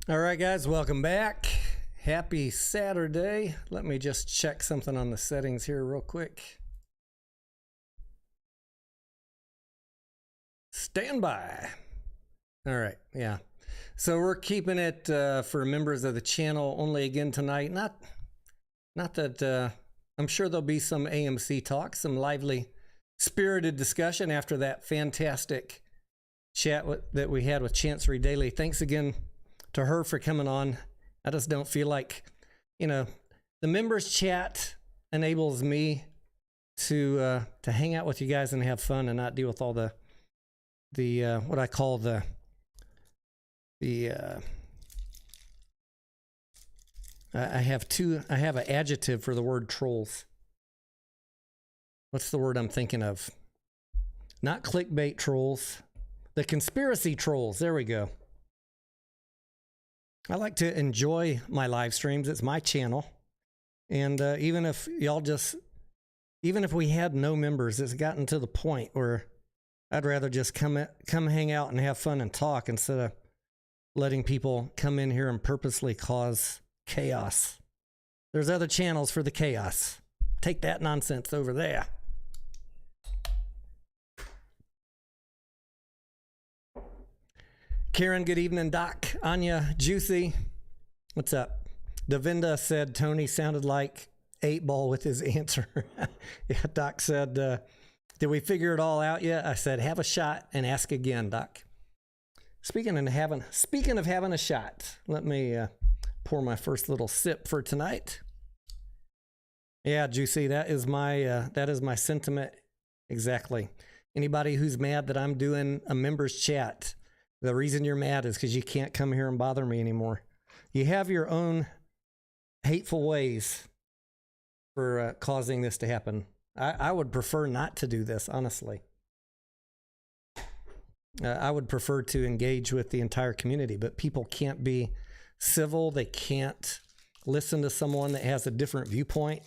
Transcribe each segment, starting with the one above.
All right, guys, welcome back. Happy Saturday. Let me just check something on the settings here real quick. Stand by. All right, yeah. So we're keeping it for members of the channel only again tonight. Not that I'm sure there'll be some AMC talk, some lively, spirited discussion after that fantastic chat that we had with Chancery Daily. Thanks again to her for coming on. I just don't feel like, the members chat enables me to hang out with you guys and have fun and not deal with all the what I call I have an adjective for the word trolls. What's the word I'm thinking of? Not clickbait trolls, the conspiracy trolls. There we go. I like to enjoy my live streams. It's my channel. And even if we had no members, it's gotten to the point where I'd rather just come hang out and have fun and talk instead of letting people come in here and purposely cause chaos. There's other channels for the chaos. Take that nonsense over there. Karen, good evening. Doc, Anya, Juicy, what's up? Devinda said Tony sounded like 8-Ball with his answer. Yeah, Doc said, did we figure it all out yet? I said, have a shot and ask again, Doc. Speaking of having a shot, let me pour my first little sip for tonight. Yeah, Juicy, that is my sentiment exactly. Anybody who's mad that I'm doing a members chat, the reason you're mad is because you can't come here and bother me anymore. You have your own hateful ways for causing this to happen. I would prefer not to do this, honestly. I would prefer to engage with the entire community, but people can't be civil. They can't listen to someone that has a different viewpoint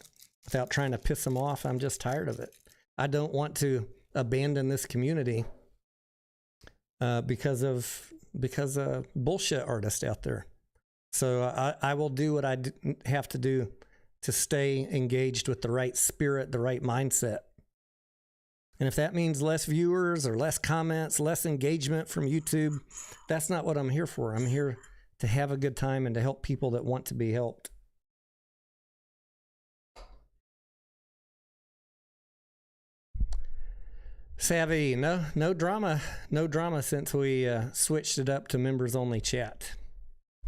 without trying to piss them off. I'm just tired of it. I don't want to abandon this community because of bullshit artists out there. So I will do what I have to do to stay engaged with the right spirit, the right mindset. And if that means less viewers or less comments, less engagement from YouTube, that's not what I'm here for. I'm here to have a good time and to help people that want to be helped. Savvy, no drama since we switched it up to members only chat.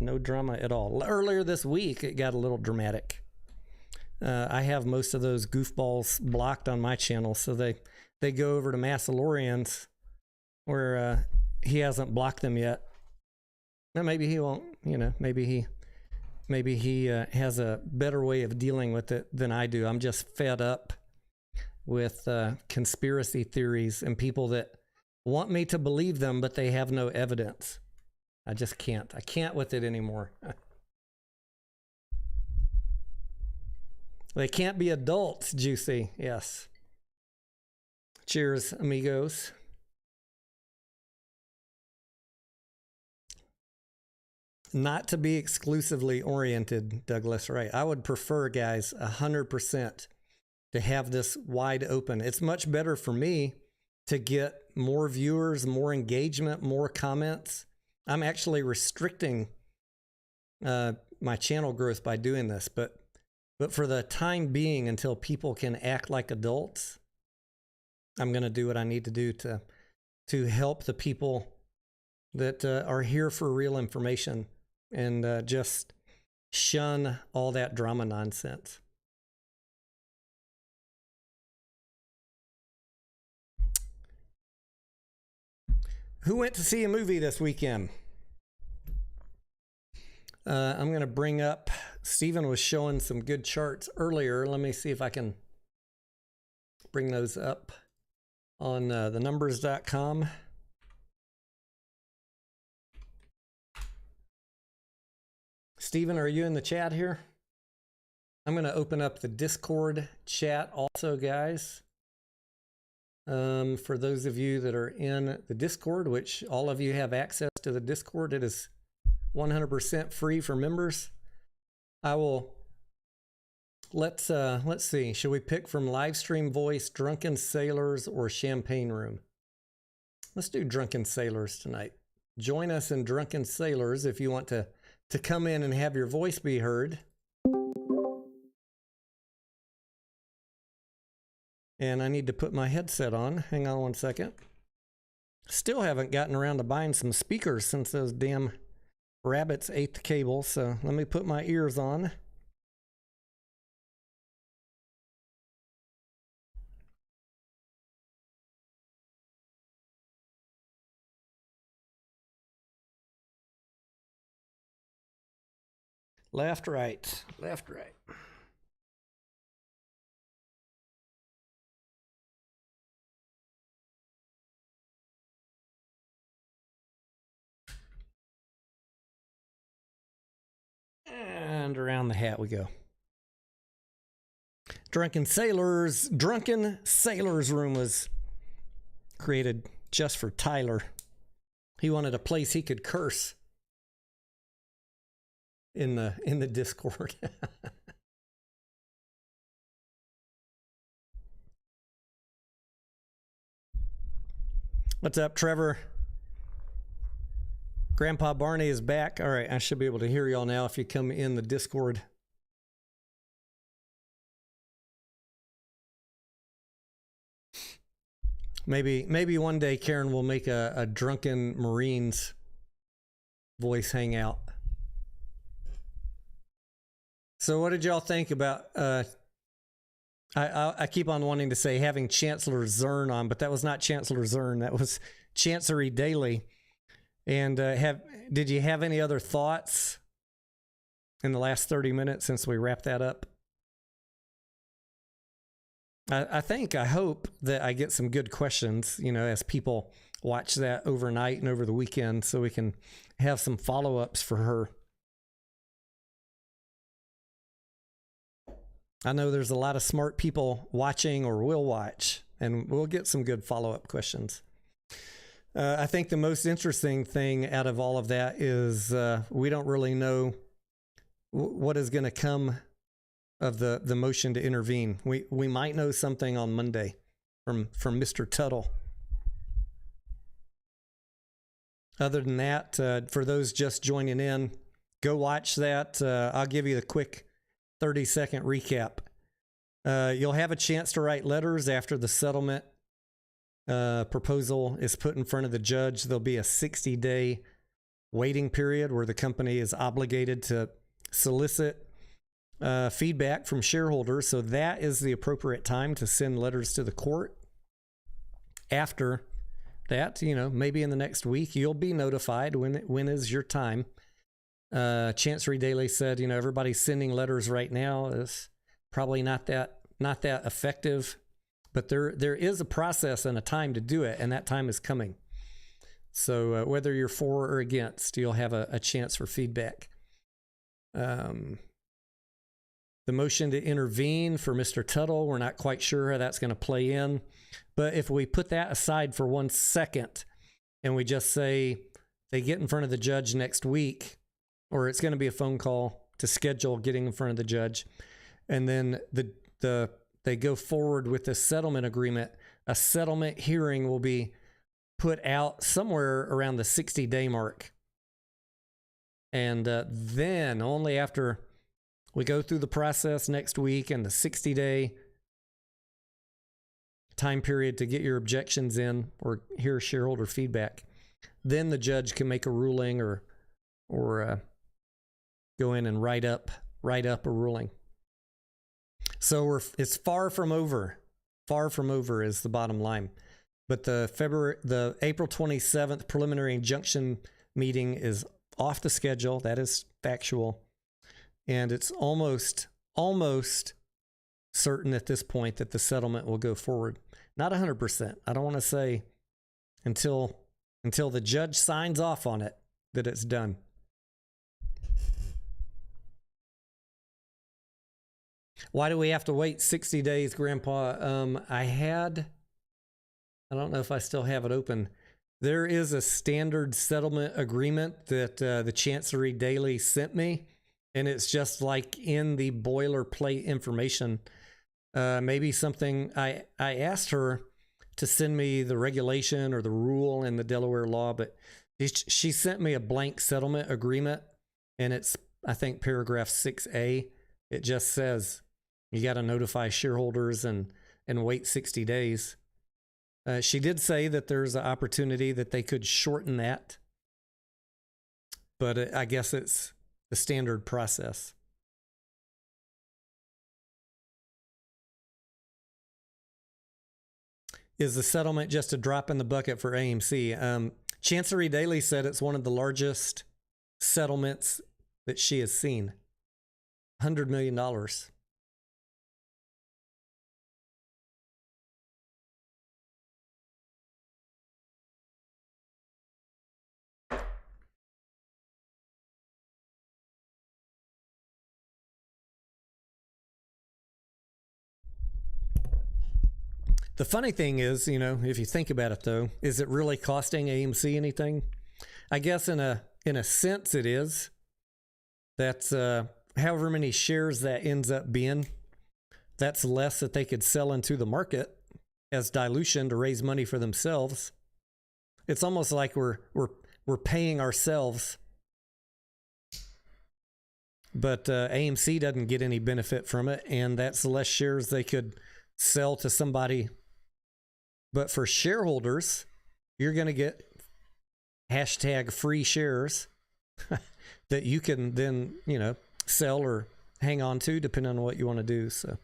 No drama at all. Earlier this week, it got a little dramatic. I have most of those goofballs blocked on my channel, so they go over to Massalorian's where he hasn't blocked them yet. Now maybe he won't, maybe he has a better way of dealing with it than I do. I'm just fed up with conspiracy theories and people that want me to believe them, but they have no evidence. I just can't. I can't with it anymore. They can't be adults, Juicy. Yes. Cheers, amigos. Not to be exclusively oriented, Douglas, right? I would prefer, guys, 100% to have this wide open. It's much better for me to get more viewers, more engagement, more comments. I'm actually restricting my channel growth by doing this, but for the time being, until people can act like adults, I'm going to do what I need to do to help the people that are here for real information and just shun all that drama nonsense. Who went to see a movie this weekend? I'm going to bring up, Stephen was showing some good charts earlier. Let me see if I can bring those up on thenumbers.com. Stephen, are you in the chat here? I'm going to open up the Discord chat also, guys. For those of you that are in the Discord, which all of you have access to the Discord, it is 100% free for members. I will. Let's see. Should we pick from live stream voice, drunken sailors, or champagne room? Let's do drunken sailors tonight. Join us in drunken sailors if you want to come in and have your voice be heard. And I need to put my headset on. Hang on one second. Still haven't gotten around to buying some speakers since those damn rabbits ate the cable. So let me put my ears on. Left, right, left, right. And around the hat we go. Drunken Sailors Room was created just for Tyler. He wanted a place he could curse in the Discord. What's up, Trevor? Grandpa Barney is back. All right, I should be able to hear y'all now if you come in the Discord. Maybe one day Karen will make a drunken Marines voice hangout. So what did y'all think about I keep on wanting to say having Chancellor Zern on, but that was not Chancellor Zern, that was Chancery Daily. And did you have any other thoughts in the last 30 minutes since we wrapped that up? I hope that I get some good questions, as people watch that overnight and over the weekend, so we can have some follow-ups for her. I know there's a lot of smart people watching or will watch, and we'll get some good follow-up questions. I think the most interesting thing out of all of that is we don't really know what is going to come of the motion to intervene. We might know something on Monday from Mr. Tuttle. Other than that, for those just joining in, go watch that. I'll give you the quick 30-second recap. You'll have a chance to write letters after the settlement proposal is put in front of the judge. There'll be a 60-day waiting period where the company is obligated to solicit feedback from shareholders. So that is the appropriate time to send letters to the court. After that, maybe in the next week, you'll be notified when is your time. Chancery Daily said, everybody's sending letters right now is probably not that effective, but there is a process and a time to do it, and that time is coming. So whether you're for or against, you'll have a chance for feedback. The motion to intervene for Mr. Tuttle, we're not quite sure how that's going to play in. But if we put that aside for 1 second and we just say they get in front of the judge next week, or it's going to be a phone call to schedule getting in front of the judge, and then they go forward with the settlement agreement, a settlement hearing will be put out somewhere around the 60-day mark. And then only after we go through the process next week and the 60-day time period to get your objections in or hear shareholder feedback, then the judge can make a ruling or go in and write up a ruling. So it's far from over. Far from over is the bottom line. But the April 27th preliminary injunction meeting is off the schedule. That is factual. And it's almost certain at this point that the settlement will go forward. Not 100%. I don't want to say until the judge signs off on it that it's done. Why do we have to wait 60 days, Grandpa? I don't know if I still have it open. There is a standard settlement agreement that the Chancery Daily sent me, and it's just like in the boilerplate information. Maybe something I asked her to send me the regulation or the rule in the Delaware law, but she sent me a blank settlement agreement, and it's, I think, paragraph 6A. It just says you got to notify shareholders and wait 60 days. She did say that there's an opportunity that they could shorten that, but I guess it's the standard process. Is the settlement just a drop in the bucket for AMC? Chancery Daily said it's one of the largest settlements that she has seen. $100 million. The funny thing is, you know, if you think about it though, is it really costing AMC anything? I guess in a sense it is. That's however many shares that ends up being, that's less that they could sell into the market as dilution to raise money for themselves. It's almost like we're paying ourselves. But AMC doesn't get any benefit from it, and that's less shares they could sell to somebody. But for shareholders, you're going to get hashtag free shares that you can then, you know, sell or hang on to depending on what you want to do. So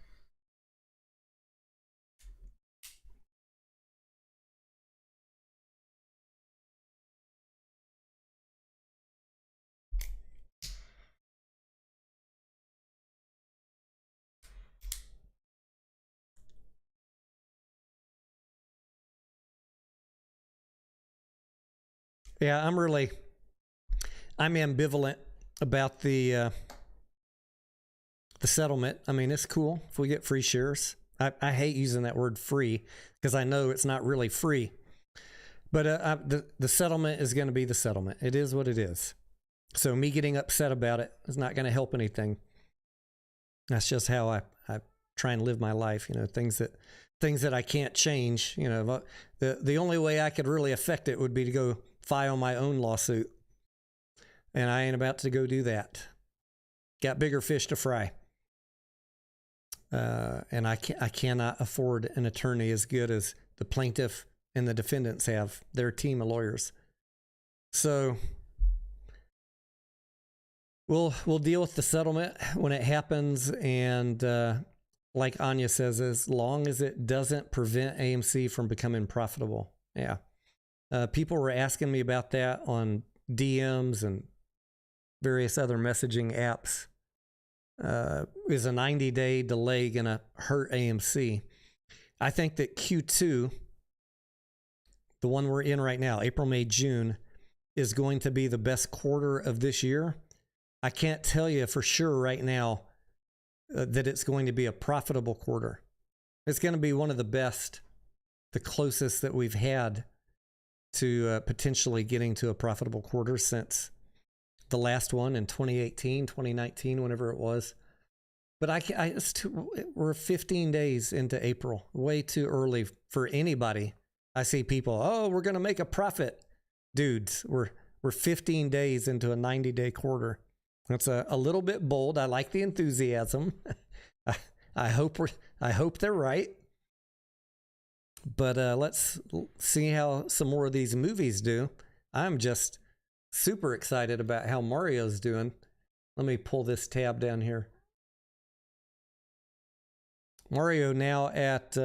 yeah, I'm ambivalent about the settlement. I mean, it's cool if we get free shares. I hate using that word free because I know it's not really free. But the settlement is going to be the settlement. It is what it is. So me getting upset about it is not going to help anything. That's just how I try and live my life. You know, things that I can't change. You know, the only way I could really affect it would be to go file my own lawsuit. And I ain't about to go do that. Got bigger fish to fry. And I cannot afford an attorney as good as the plaintiff and the defendants have, their team of lawyers. So we'll deal with the settlement when it happens. And like Anya says, as long as it doesn't prevent AMC from becoming profitable. Yeah. People were asking me about that on DMs and various other messaging apps. Is a 90-day delay going to hurt AMC? I think that Q2, the one we're in right now, April, May, June, is going to be the best quarter of this year. I can't tell you for sure right now that it's going to be a profitable quarter. It's going to be one of the best, the closest that we've had to potentially getting to a profitable quarter since the last one in 2018, 2019, whenever it was. But we're 15 days into April, way too early for anybody. I see people, oh, we're going to make a profit. Dudes, we're 15 days into a 90-day quarter. That's a little bit bold. I like the enthusiasm. I hope they're right. But let's see how some more of these movies do. I'm just super excited about how Mario's doing. Let me pull this tab down here. Mario now at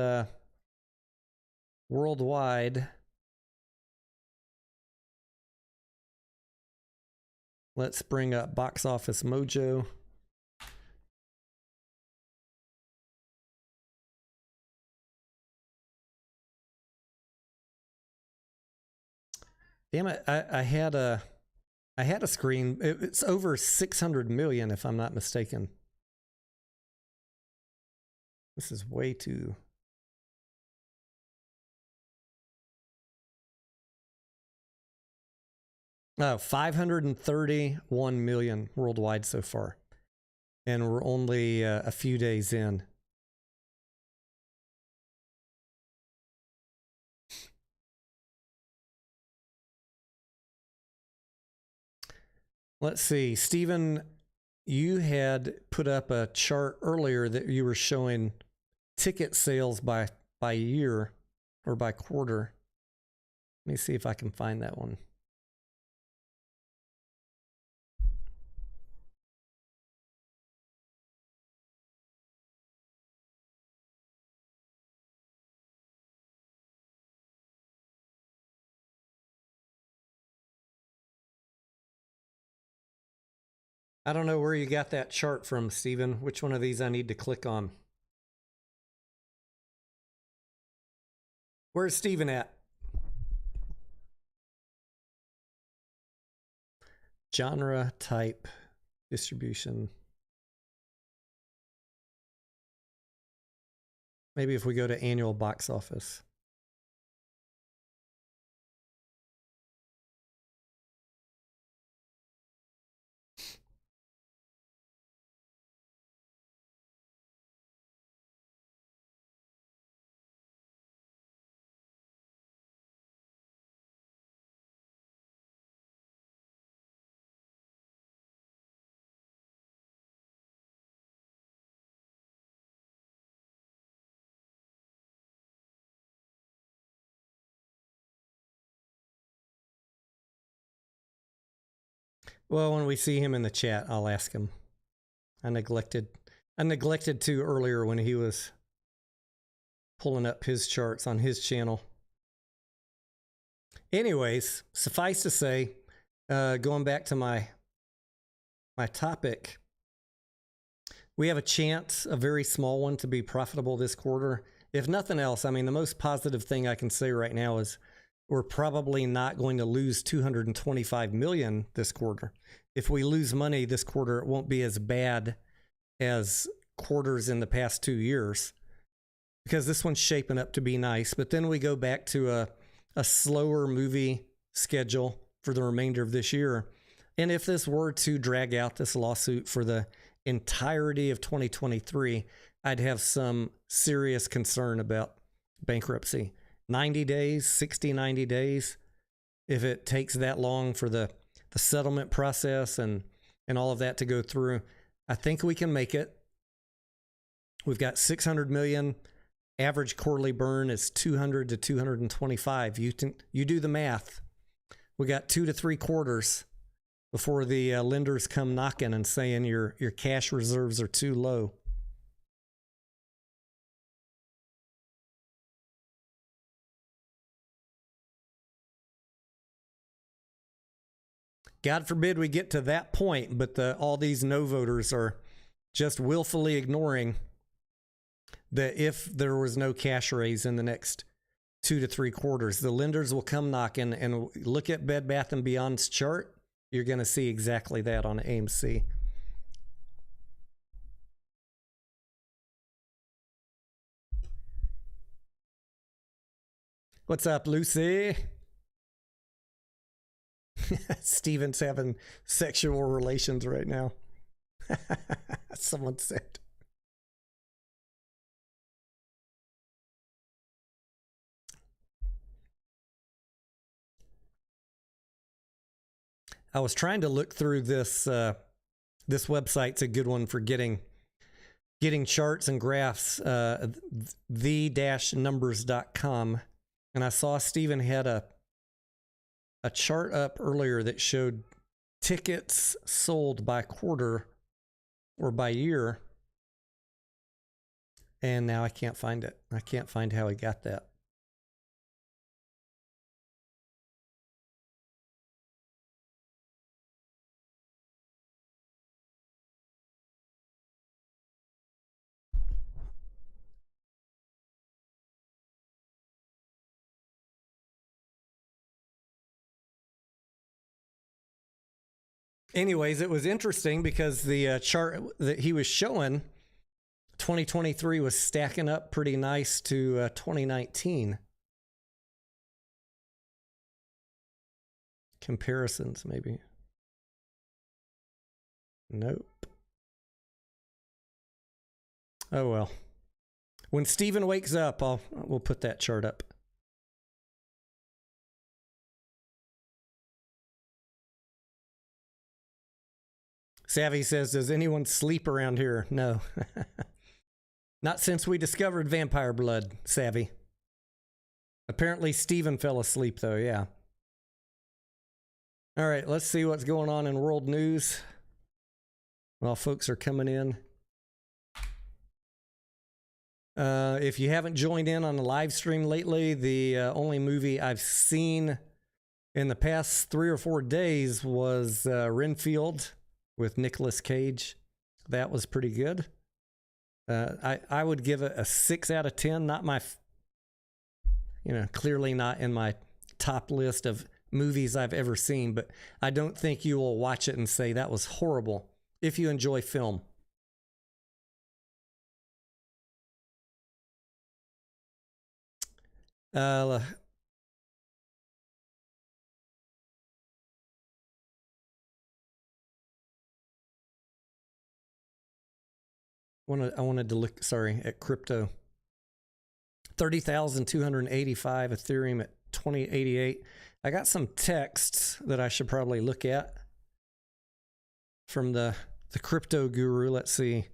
worldwide. Let's bring up Box Office Mojo. Damn it, I had a screen. It's over 600 million if I'm not mistaken. This is way too 531 million worldwide so far. And we're only a few days in. Let's see. Stephen, you had put up a chart earlier that you were showing ticket sales by year or by quarter. Let me see if I can find that one. I don't know where you got that chart from, Stephen. Which one of these I need to click on? Where's Stephen at? Genre, type, distribution. Maybe if we go to annual box office. Well, when we see him in the chat, I'll ask him. I neglected to earlier when he was pulling up his charts on his channel. Anyways, suffice to say, going back to my topic, we have a chance, a very small one, to be profitable this quarter. If nothing else, I mean, the most positive thing I can say right now is we're probably not going to lose 225 million this quarter. If we lose money this quarter, it won't be as bad as quarters in the past 2 years, because this one's shaping up to be nice. But then we go back to a slower movie schedule for the remainder of this year. And if this were to drag out, this lawsuit, for the entirety of 2023, I'd have some serious concern about bankruptcy. 90 days, 60, 90 days, if it takes that long for the settlement process and all of that to go through, I think we can make it. We've got 600 million. Average quarterly burn is 200 to 225. You do the math. We got 2 to 3 quarters before the lenders come knocking and saying your cash reserves are too low. God forbid we get to that point, but all these no voters are just willfully ignoring that if there was no cash raise in the next 2 to 3 quarters, the lenders will come knocking. And look at Bed Bath & Beyond's chart. You're going to see exactly that on AMC. What's up, Lucy? Steven's having sexual relations right now. Someone said. I was trying to look through this. This website's a good one for getting charts and graphs. The-numbers.com, and I saw Steven had a chart up earlier that showed tickets sold by quarter or by year, and now I can't find it. I can't find how he got that. Anyways, it was interesting because the chart that he was showing, 2023 was stacking up pretty nice to 2019. Comparisons, maybe. Nope. Oh, well. When Steven wakes up, we'll put that chart up. Savvy says, does anyone sleep around here? No. Not since we discovered vampire blood, Savvy. Apparently Steven fell asleep, though, yeah. All right, let's see what's going on in world news while folks are coming in. If you haven't joined in on the live stream lately, the only movie I've seen in the past 3 or 4 days was Renfield with Nicolas Cage. That was pretty good. I would give it a 6 out of 10. Not my, clearly not in my top list of movies I've ever seen, but I don't think you will watch it and say that was horrible if you enjoy film. I wanted to look, at crypto. 30,285, Ethereum at 2088. I got some texts that I should probably look at from the crypto guru. Let's see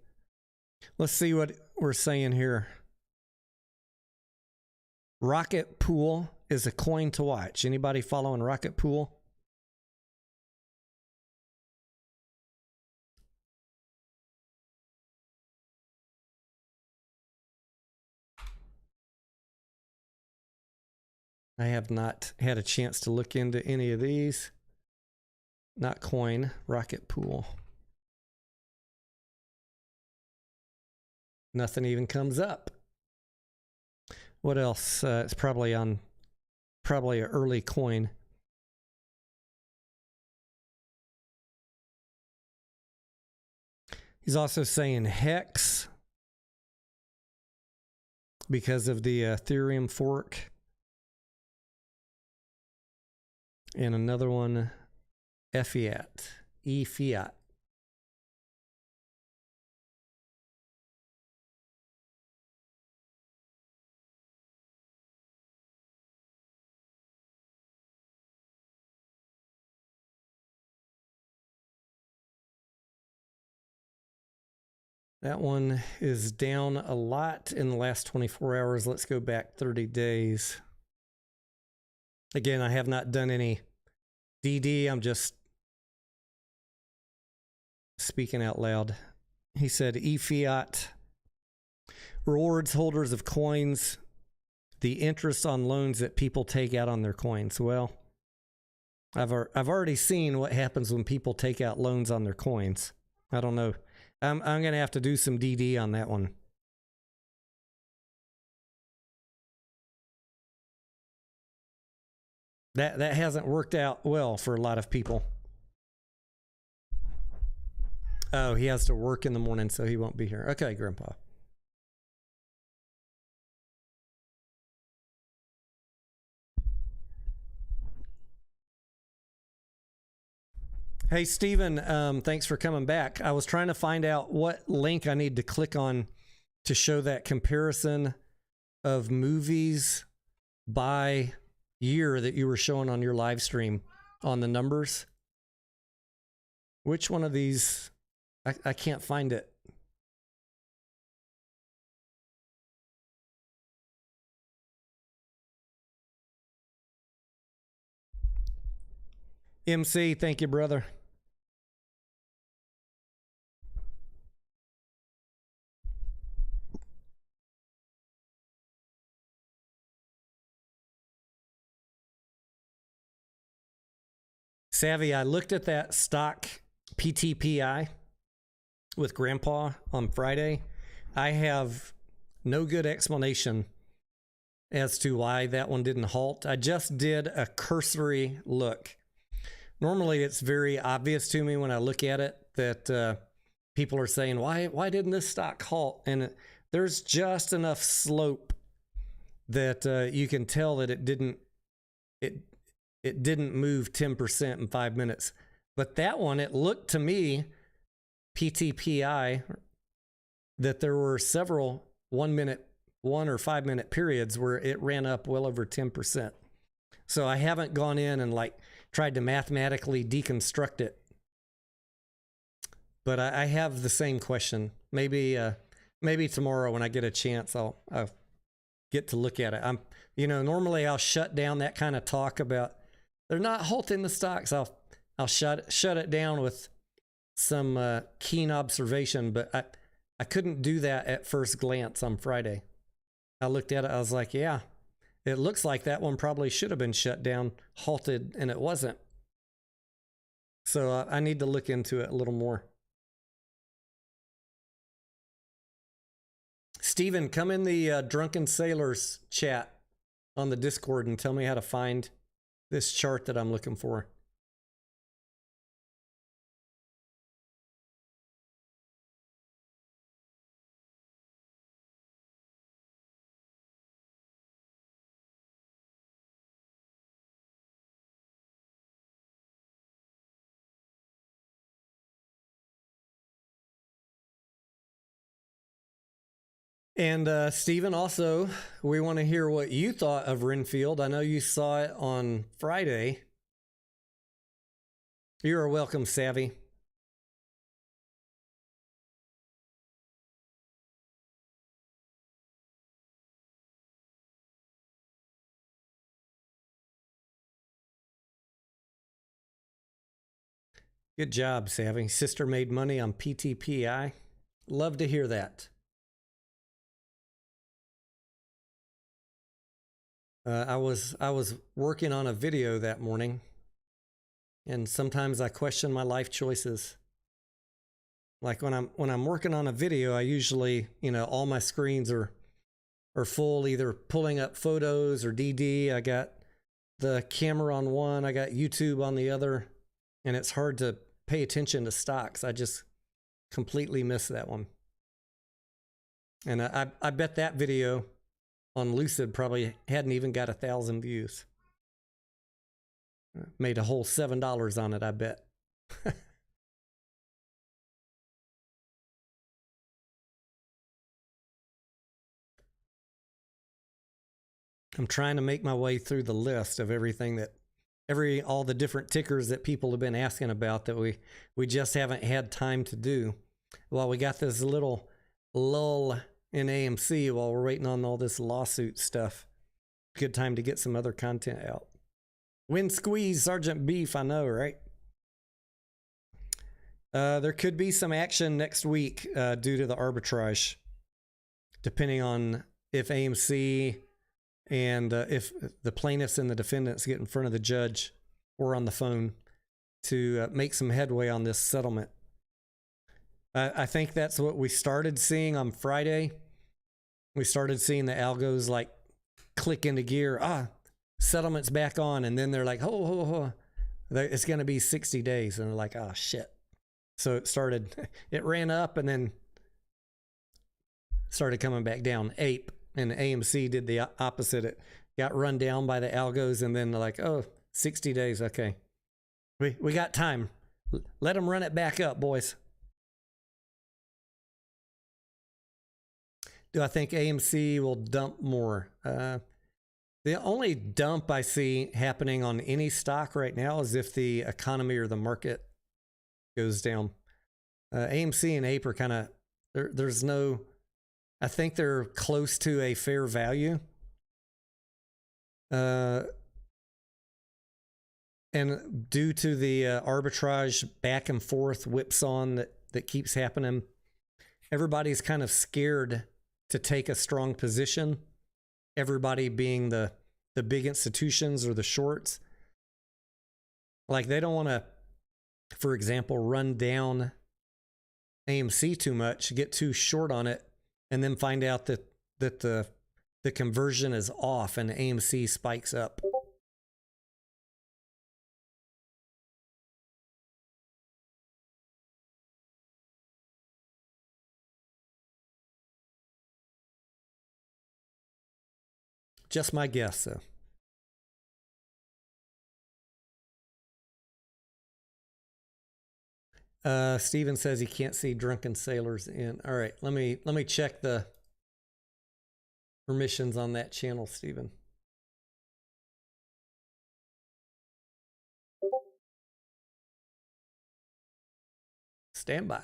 what we're saying here. Rocket Pool is a coin to watch. Anybody following Rocket Pool? I have not had a chance to look into any of these. Not coin, Rocket Pool. Nothing even comes up. What else? It's probably an early coin. He's also saying Hex because of the Ethereum fork. And another one, Fiat, E-Fiat. That one is down a lot in the last 24 hours. Let's go back 30 days. Again, I have not done any DD. I'm just speaking out loud. He said E-Fiat rewards holders of coins the interest on loans that people take out on their coins. Well, I've already seen what happens when people take out loans on their coins. I don't know. I'm going to have to do some DD on that one. That hasn't worked out well for a lot of people. Oh, he has to work in the morning, so he won't be here. Okay, Grandpa. Hey, Steven, thanks for coming back. I was trying to find out what link I need to click on to show that comparison of movies by year that you were showing on your live stream on the numbers. Which one of these? I can't find it. MC, thank you, brother. Savvy, I looked at that stock PTPI with Grandpa on Friday. I have no good explanation as to why that one didn't halt. I just did a cursory look. Normally, it's very obvious to me when I look at it that people are saying, why didn't this stock halt? And there's just enough slope that you can tell that it it didn't move 10% in 5 minutes. But that one, it looked to me, PTPI, that there were several 1 or 5 minute periods where it ran up well over 10%. So I haven't gone in and like tried to mathematically deconstruct it. But I have the same question. Maybe tomorrow when I get a chance, I'll get to look at it. Normally I'll shut down that kind of talk about they're not halting the stocks. I'll shut it down with some keen observation, but I couldn't do that at first glance on Friday. I looked at it, I was like, yeah, it looks like that one probably should have been shut down, halted, and it wasn't. So I need to look into it a little more. Steven, come in the Drunken Sailors chat on the Discord and tell me how to find this chart that I'm looking for. And Stephen, also, we want to hear what you thought of Renfield. I know you saw it on Friday. You're welcome, Savvy. Good job, Savvy. Sister made money on PTPI. Love to hear that. I was working on a video that morning, and sometimes I question my life choices. Like when I'm working on a video, I usually, all my screens are full, either pulling up photos or DD. I got the camera on one, I got YouTube on the other, and it's hard to pay attention to stocks. I just completely miss that one. And I bet that video on Lucid probably hadn't even got 1,000 views. Made a whole $7 on it, I bet. I'm trying to make my way through the list of everything that all the different tickers that people have been asking about that we just haven't had time to do. Well, we got this little lull in AMC while we're waiting on all this lawsuit stuff. Good time to get some other content out. Win squeeze, Sergeant Beef, I know, right? There could be some action next week due to the arbitrage, depending on if AMC and if the plaintiffs and the defendants get in front of the judge or on the phone to make some headway on this settlement. I think that's what we started seeing on Friday. We started seeing the algos like click into gear. Settlement's back on. And then they're like, it's going to be 60 days. And they're like, oh, shit. So it ran up and then started coming back down. Ape and AMC did the opposite. It got run down by the algos and then they're like, 60 days. Okay. We got time. Let them run it back up, boys. Do I think AMC will dump more? The only dump I see happening on any stock right now is if the economy or the market goes down. AMC and Ape are kind of, there's no, I think they're close to a fair value. And due to the arbitrage back and forth whipsaw that keeps happening, everybody's kind of scared to take a strong position. Everybody being the big institutions or the shorts. Like they don't want to, for example, run down AMC too much, get too short on it, and then find out that the conversion is off and AMC spikes up. Just my guess, though. Steven says he can't see drunken sailors in. All right, let me check the permissions on that channel, Steven. Stand by.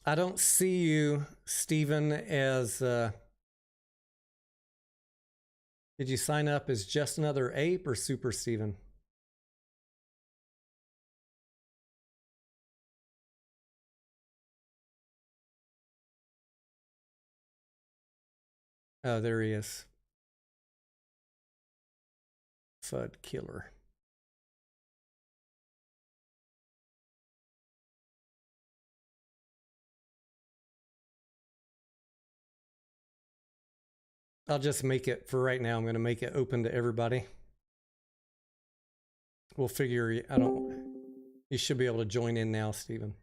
I don't see you, Steven, as did you sign up as just another ape or Super Steven? Oh, there he is. FUD killer. I'll just make it, for right now, I'm going to make it open to everybody. We'll figure, you should be able to join in now, Steven.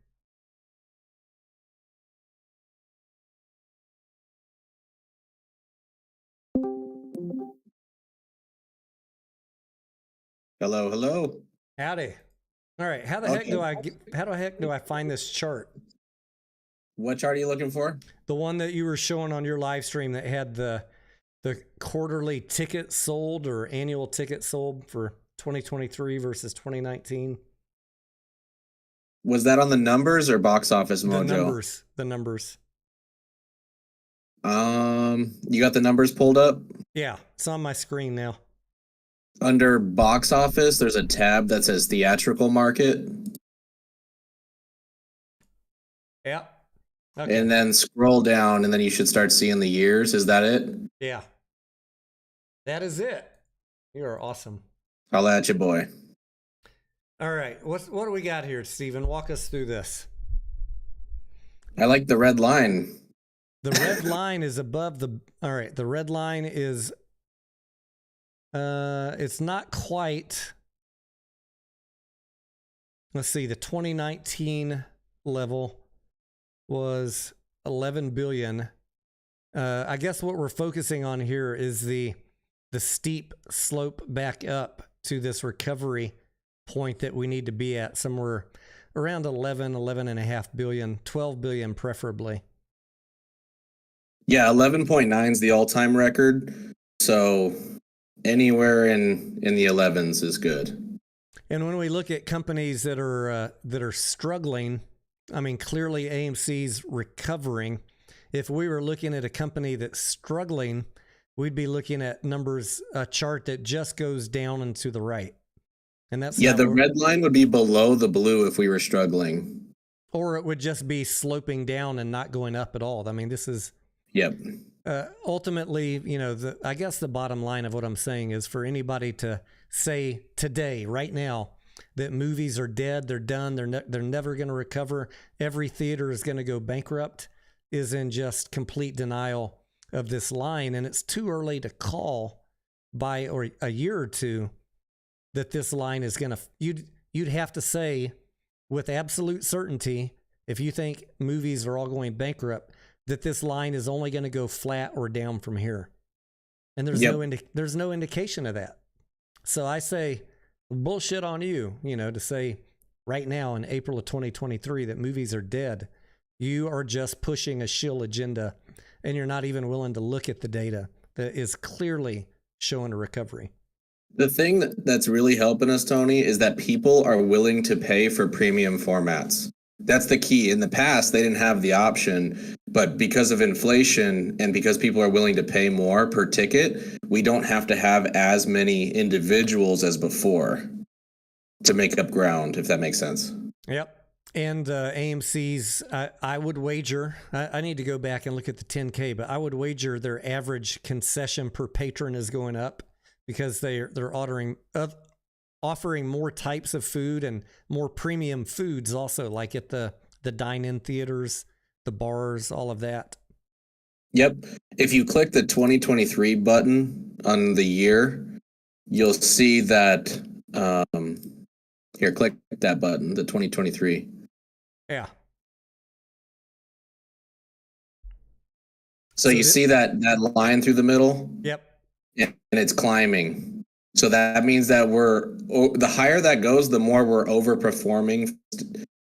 Hello, hello. Howdy. All right, how the heck do I find this chart? What chart are you looking for? The one that you were showing on your live stream that had the quarterly ticket sold or annual ticket sold for 2023 versus 2019. Was that on the numbers or box office mojo? The numbers. You got the numbers pulled up? Yeah, it's on my screen now. Under box office, there's a tab that says theatrical market. Yeah. Okay. And then scroll down and then you should start seeing the years. Is that it? Yeah. That is it. You are awesome. I'll at you, boy. All right. What do we got here, Steven? Walk us through this. I like the red line. The red line is above the... All right. The red line is... it's not quite... Let's see. The 2019 level was 11 billion. I guess what we're focusing on here is the steep slope back up to this recovery point that we need to be at, somewhere around 11.5 billion, 12 billion preferably. Yeah, 11.9 is the all-time record. So anywhere in the 11s is good. And when we look at companies that are struggling, I mean, clearly AMC's recovering. If we were looking at a company that's struggling, we'd be looking at numbers, a chart that just goes down and to the right. And that's the red line would be below the blue if we were struggling. Or it would just be sloping down and not going up at all. I mean, this is... Yep. Ultimately, you know, I guess the bottom line of what I'm saying is for anybody to say today, right now, that movies are dead, they're done, they're never going to recover, every theater is going to go bankrupt, is in just complete denial of this line. And it's too early to call by or a year or two that this line is going to... You'd have to say with absolute certainty, if you think movies are all going bankrupt, that this line is only going to go flat or down from here. And there's no indication of that. So I say bullshit on you, to say right now in April of 2023 that movies are dead. You are just pushing a shill agenda and you're not even willing to look at the data that is clearly showing a recovery. The thing that's really helping us, Tony, is that people are willing to pay for premium formats. That's the key. In the past, they didn't have the option, but because of inflation and because people are willing to pay more per ticket, we don't have to have as many individuals as before to make up ground, if that makes sense. Yep. And AMC's, I would wager, I need to go back and look at the 10K, but I would wager their average concession per patron is going up because they're offering more types of food and more premium foods also, like at the dine-in theaters, the bars, all of that. Yep. If you click the 2023 button on the year, you'll see that. Here, click that button, the 2023. Yeah. So you see that line through the middle? Yep. And it's climbing. So that means that the higher that goes, the more we're overperforming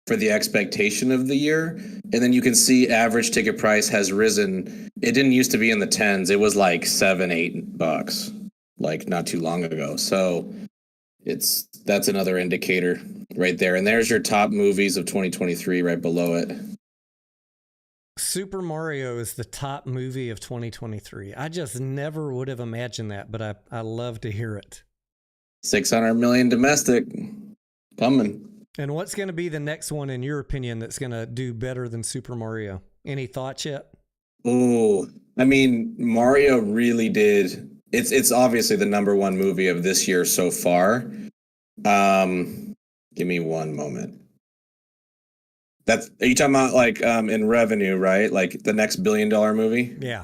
for the expectation of the year. And then you can see average ticket price has risen. It didn't used to be in the tens. It was like $7-8, like not too long ago. So that's another indicator right there. And there's your top movies of 2023 right below it. Super Mario is the top movie of 2023. I just never would have imagined that, but I love to hear it. 600 million domestic coming. And what's going to be the next one, in your opinion, that's going to do better than Super Mario? Any thoughts yet? Oh, I mean, Mario really did. It's obviously the number one movie of this year so far. Give me one moment. Are you talking about like in revenue, right? Like the next $1 billion movie? Yeah.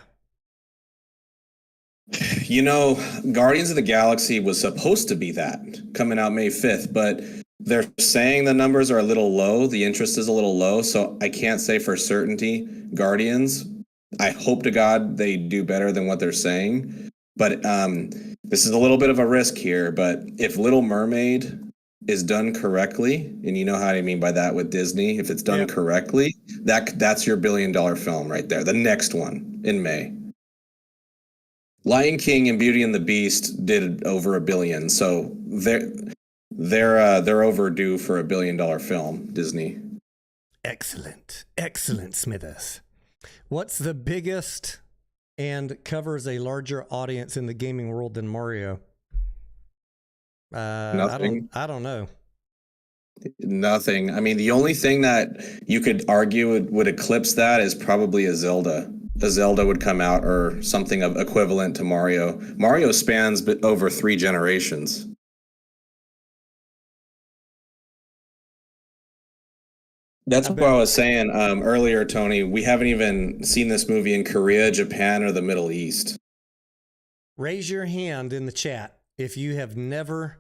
You know, Guardians of the Galaxy was supposed to be that coming out May 5th, but they're saying the numbers are a little low. The interest is a little low, so I can't say for certainty. Guardians, I hope to God they do better than what they're saying. But this is a little bit of a risk here. But if Little Mermaid is done correctly, and you know how I mean by that with Disney, if it's done correctly, that's your $1 billion film right there. The next one in May. Lion King and Beauty and the Beast did over $1 billion, so they're overdue for $1 billion film. Disney. Excellent, Smithers. What's the biggest and covers a larger audience in the gaming world than Mario? Nothing. I don't know. Nothing. I mean, the only thing that you could argue would eclipse that is probably a Zelda. A Zelda would come out or something of equivalent to Mario. Mario spans over 3 generations. That's what I was saying earlier, Tony. We haven't even seen this movie in Korea, Japan, or the Middle East. Raise your hand in the chat if you have never,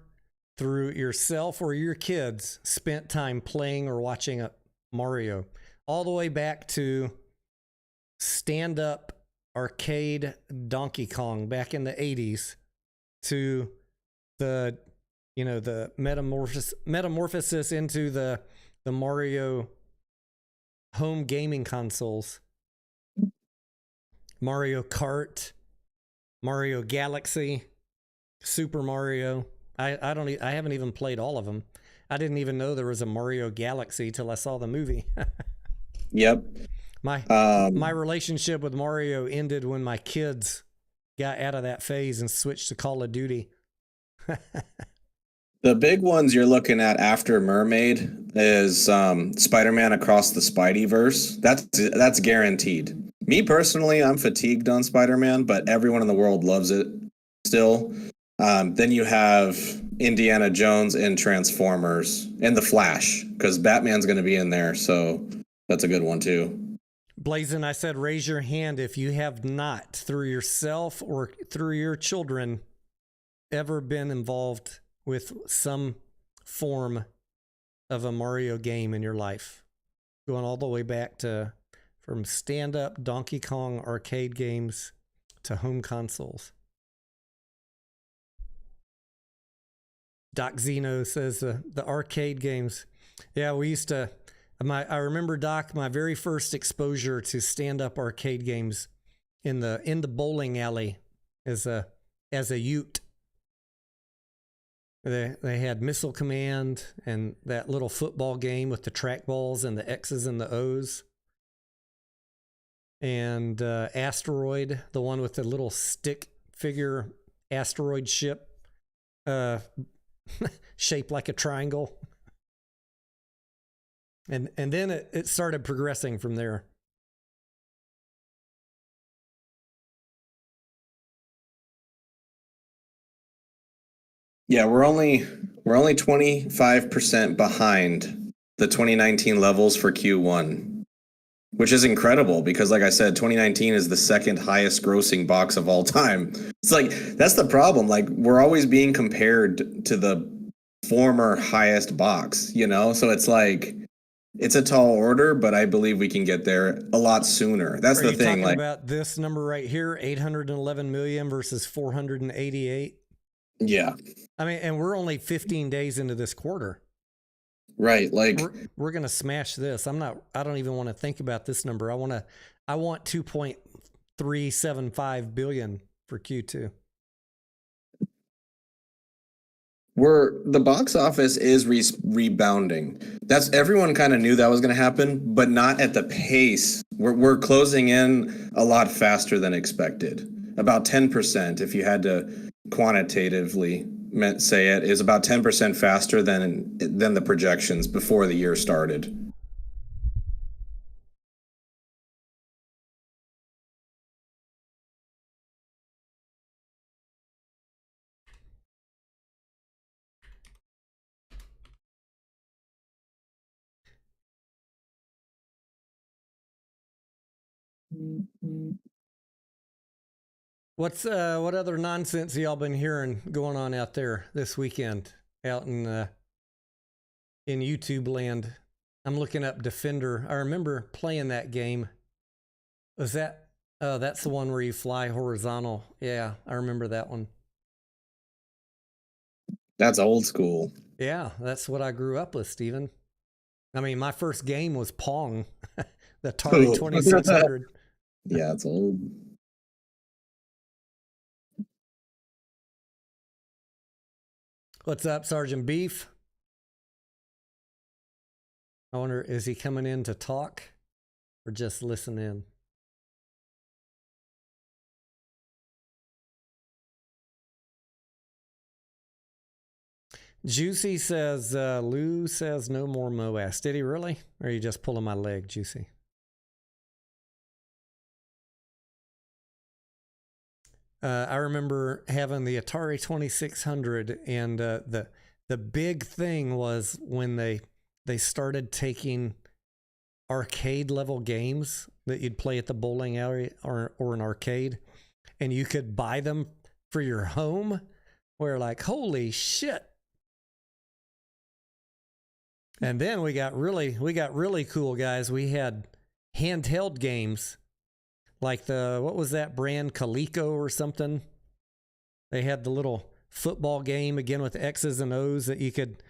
through yourself or your kids, spent time playing or watching a Mario, all the way back to stand-up arcade Donkey Kong back in the 80s to the metamorphosis into the Mario home gaming consoles. Mario Kart, Mario Galaxy, Super Mario. I haven't even played all of them. I didn't even know there was a Mario Galaxy till I saw the movie. Yep. My relationship with Mario ended when my kids got out of that phase and switched to Call of Duty. The big ones you're looking at after Mermaid is Spider-Man Across the Spideyverse. That's guaranteed. Me personally, I'm fatigued on Spider-Man, but everyone in the world loves it still. Then you have Indiana Jones and Transformers and The Flash, because Batman's going to be in there, so that's a good one too. Blazin', I said raise your hand if you have not, through yourself or through your children, ever been involved with some form of a Mario game in your life. Going all the way back to from stand-up Donkey Kong arcade games to home consoles. Doc Zeno says the arcade games. Yeah, we used to... I remember, Doc, my very first exposure to stand-up arcade games in the bowling alley as a Ute. They had Missile Command and that little football game with the trackballs and the X's and the O's. And Asteroid, the one with the little stick figure asteroid ship shaped like a triangle. And then it started progressing from there. Yeah, we're only 25% behind the 2019 levels for Q1, which is incredible because like I said, 2019 is the second highest grossing box of all time. It's like that's the problem. Like we're always being compared to the former highest box, you know? So it's like it's a tall order, but I believe we can get there a lot sooner. That's Are the you thing. talking Like, about this number right here, 811 million versus 488? yeah, I mean, and we're only 15 days into this quarter. right. Like, We're going to smash this. I don't even want to think about this number. I want 2.375 billion for Q2. the box office is rebounding. That's everyone kind of knew that was going to happen, but not at the pace. We're closing in a lot faster than expected. About 10%, if you had to quantitatively say it, is about 10% faster than the projections before the year started. What other nonsense y'all been hearing going on out there this weekend out in YouTube land? I'm looking up Defender. I remember playing that game. Was that that's the one where you fly horizontal. Yeah, I remember that one. That's old school. Yeah, that's what I grew up with, Steven. I mean, my first game was Pong, the Atari 2600. Yeah, it's old. What's up, Sergeant Beef? I wonder, is he coming in to talk or just listen in? Juicy says, Lou says no more MOAS. Did he really? Or are you just pulling my leg, Juicy? I remember having the Atari 2600, and the big thing was when they started taking arcade level games that you'd play at the bowling alley or an arcade, and you could buy them for your home. We're like, holy shit. And then we got really cool, guys. We had handheld games like what was that brand, Coleco or something? They had the little football game again with X's and O's that it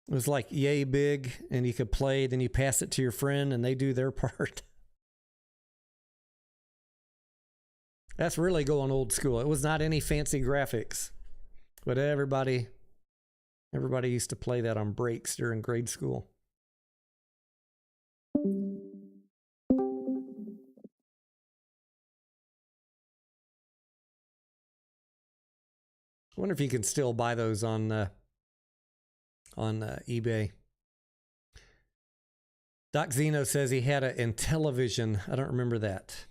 was like yay big, and you could play, then you pass it to your friend and they do their part. That's really going old school. It was not any fancy graphics, but everybody used to play that on breaks during grade school. I wonder if you can still buy those on eBay. Doc Zeno says he had an Intellivision. I don't remember that.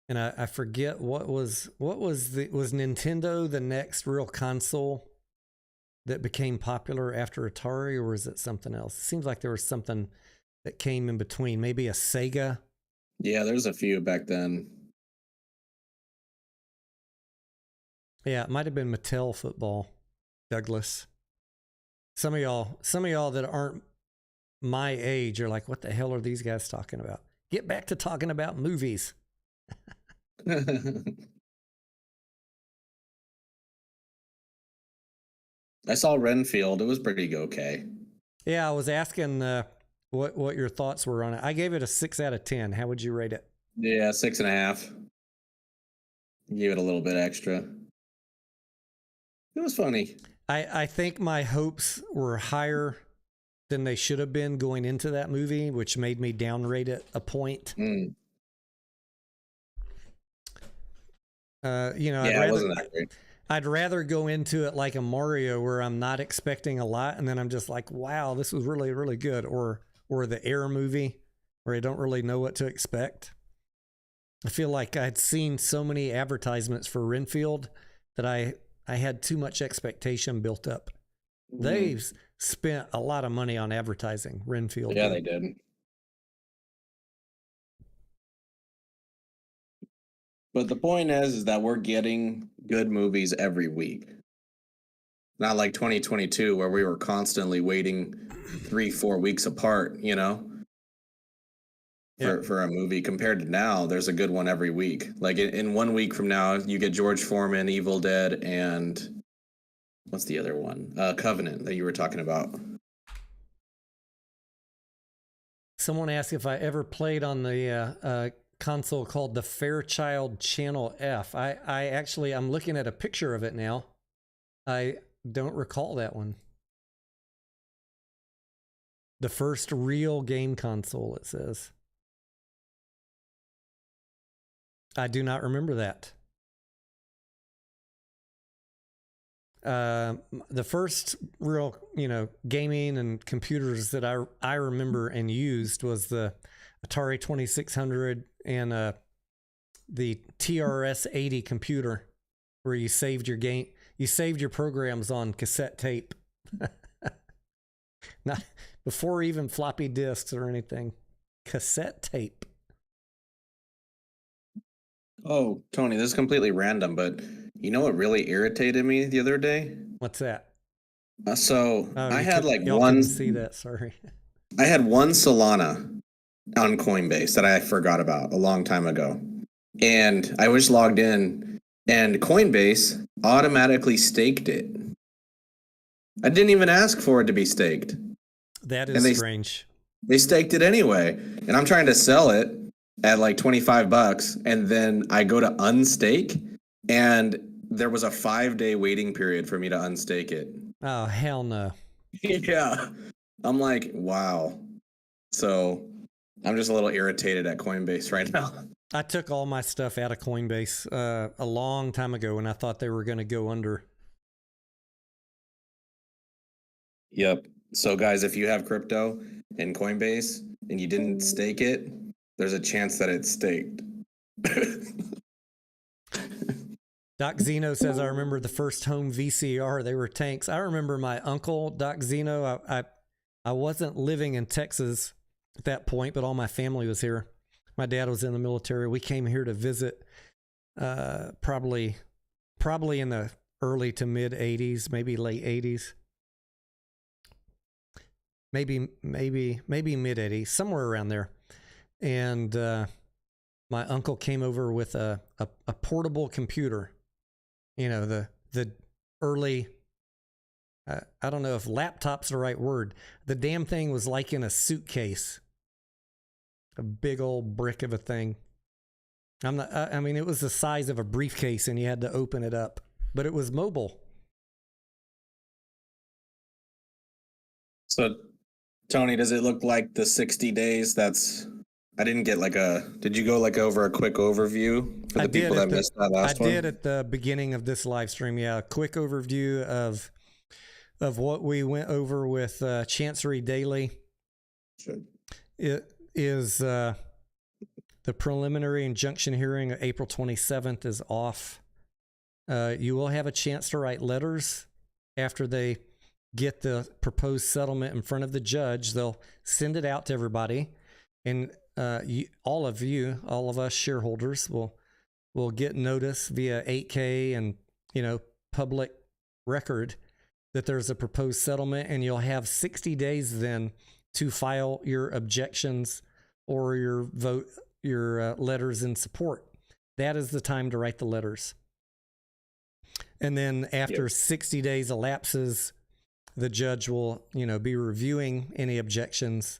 And I forget was Nintendo the next real console that became popular after Atari, or was it something else? It seems like there was something that came in between, maybe a Sega. Yeah, there's a few back then. Yeah, it might have been Mattel Football, Douglas. Some of y'all that aren't my age are like, what the hell are these guys talking about? Get back to talking about movies. I saw Renfield. It was pretty okay. Yeah, I was asking what your thoughts were on it. I gave it a 6 out of 10. How would you rate it? Yeah, 6.5. Gave it a little bit extra. It was funny. I think my hopes were higher than they should have been going into that movie, which made me downrate it a point. You know, Yeah, it wasn't that great. I'd rather go into it like a Mario where I'm not expecting a lot and then I'm just like, wow, this was really, really good. Or the Air movie where I don't really know what to expect. I feel like I'd seen so many advertisements for Renfield that I had too much expectation built up. They've spent a lot of money on advertising, Renfield. Yeah, they did. But the point is that we're getting good movies every week. Not like 2022 where we were constantly waiting 3-4 weeks apart, you know, for a movie. Compared to now, there's a good one every week. Like in 1 week from now, you get George Foreman, Evil Dead, and what's the other one? Covenant that you were talking about. Someone asked if I ever played on the console called the Fairchild Channel F. I'm looking at a picture of it now. I don't recall that one. The first real game console, it says. I do not remember that. The first real, gaming and computers that I remember and used was the Atari 2600 and the TRS-80 computer, where you saved your programs on cassette tape. Not before even floppy disks or anything. Cassette tape. Oh, Tony, this is completely random, but you know what really irritated me the other day? What's that? I had y'all couldn't see that. Sorry. I had one Solana on Coinbase that I forgot about a long time ago. And I was logged in and Coinbase automatically staked it. I didn't even ask for it to be staked. That is strange. They staked it anyway. And I'm trying to sell it at like $25. And then I go to unstake and there was a 5-day waiting period for me to unstake it. Oh, hell no. Yeah. I'm like, wow. So I'm just a little irritated at Coinbase right now. I took all my stuff out of Coinbase a long time ago when I thought they were going to go under. Yep. So guys, if you have crypto in Coinbase and you didn't stake it, there's a chance that it's staked. Doc Zeno says, I remember the first home VCR. They were tanks. I remember my uncle, Doc Zeno. I wasn't living in Texas at that point, but all my family was here. My dad was in the military. We came here to visit probably in the early to mid 80s, maybe late 80s. Maybe mid 80s, somewhere around there. And my uncle came over with a portable computer. You know, the early, I don't know if laptop's the right word. The damn thing was like in a suitcase, a big old brick of a thing. I mean, it was the size of a briefcase and you had to open it up, but it was mobile. So, Tony, does it look like the 60 days? I didn't get did you go over a quick overview for the people that missed that last one? I did at the beginning of this live stream. Yeah. A quick overview of what we went over with Chancery Daily. Sure. It is the preliminary injunction hearing April 27th is off. You will have a chance to write letters after they get the proposed settlement in front of the judge. They'll send it out to everybody, and all of us shareholders will get notice via 8K and public record that there's a proposed settlement, and you'll have 60 days then to file your objections or your letters in support. That is the time to write the letters. And then after 60 days elapses, the judge will, be reviewing any objections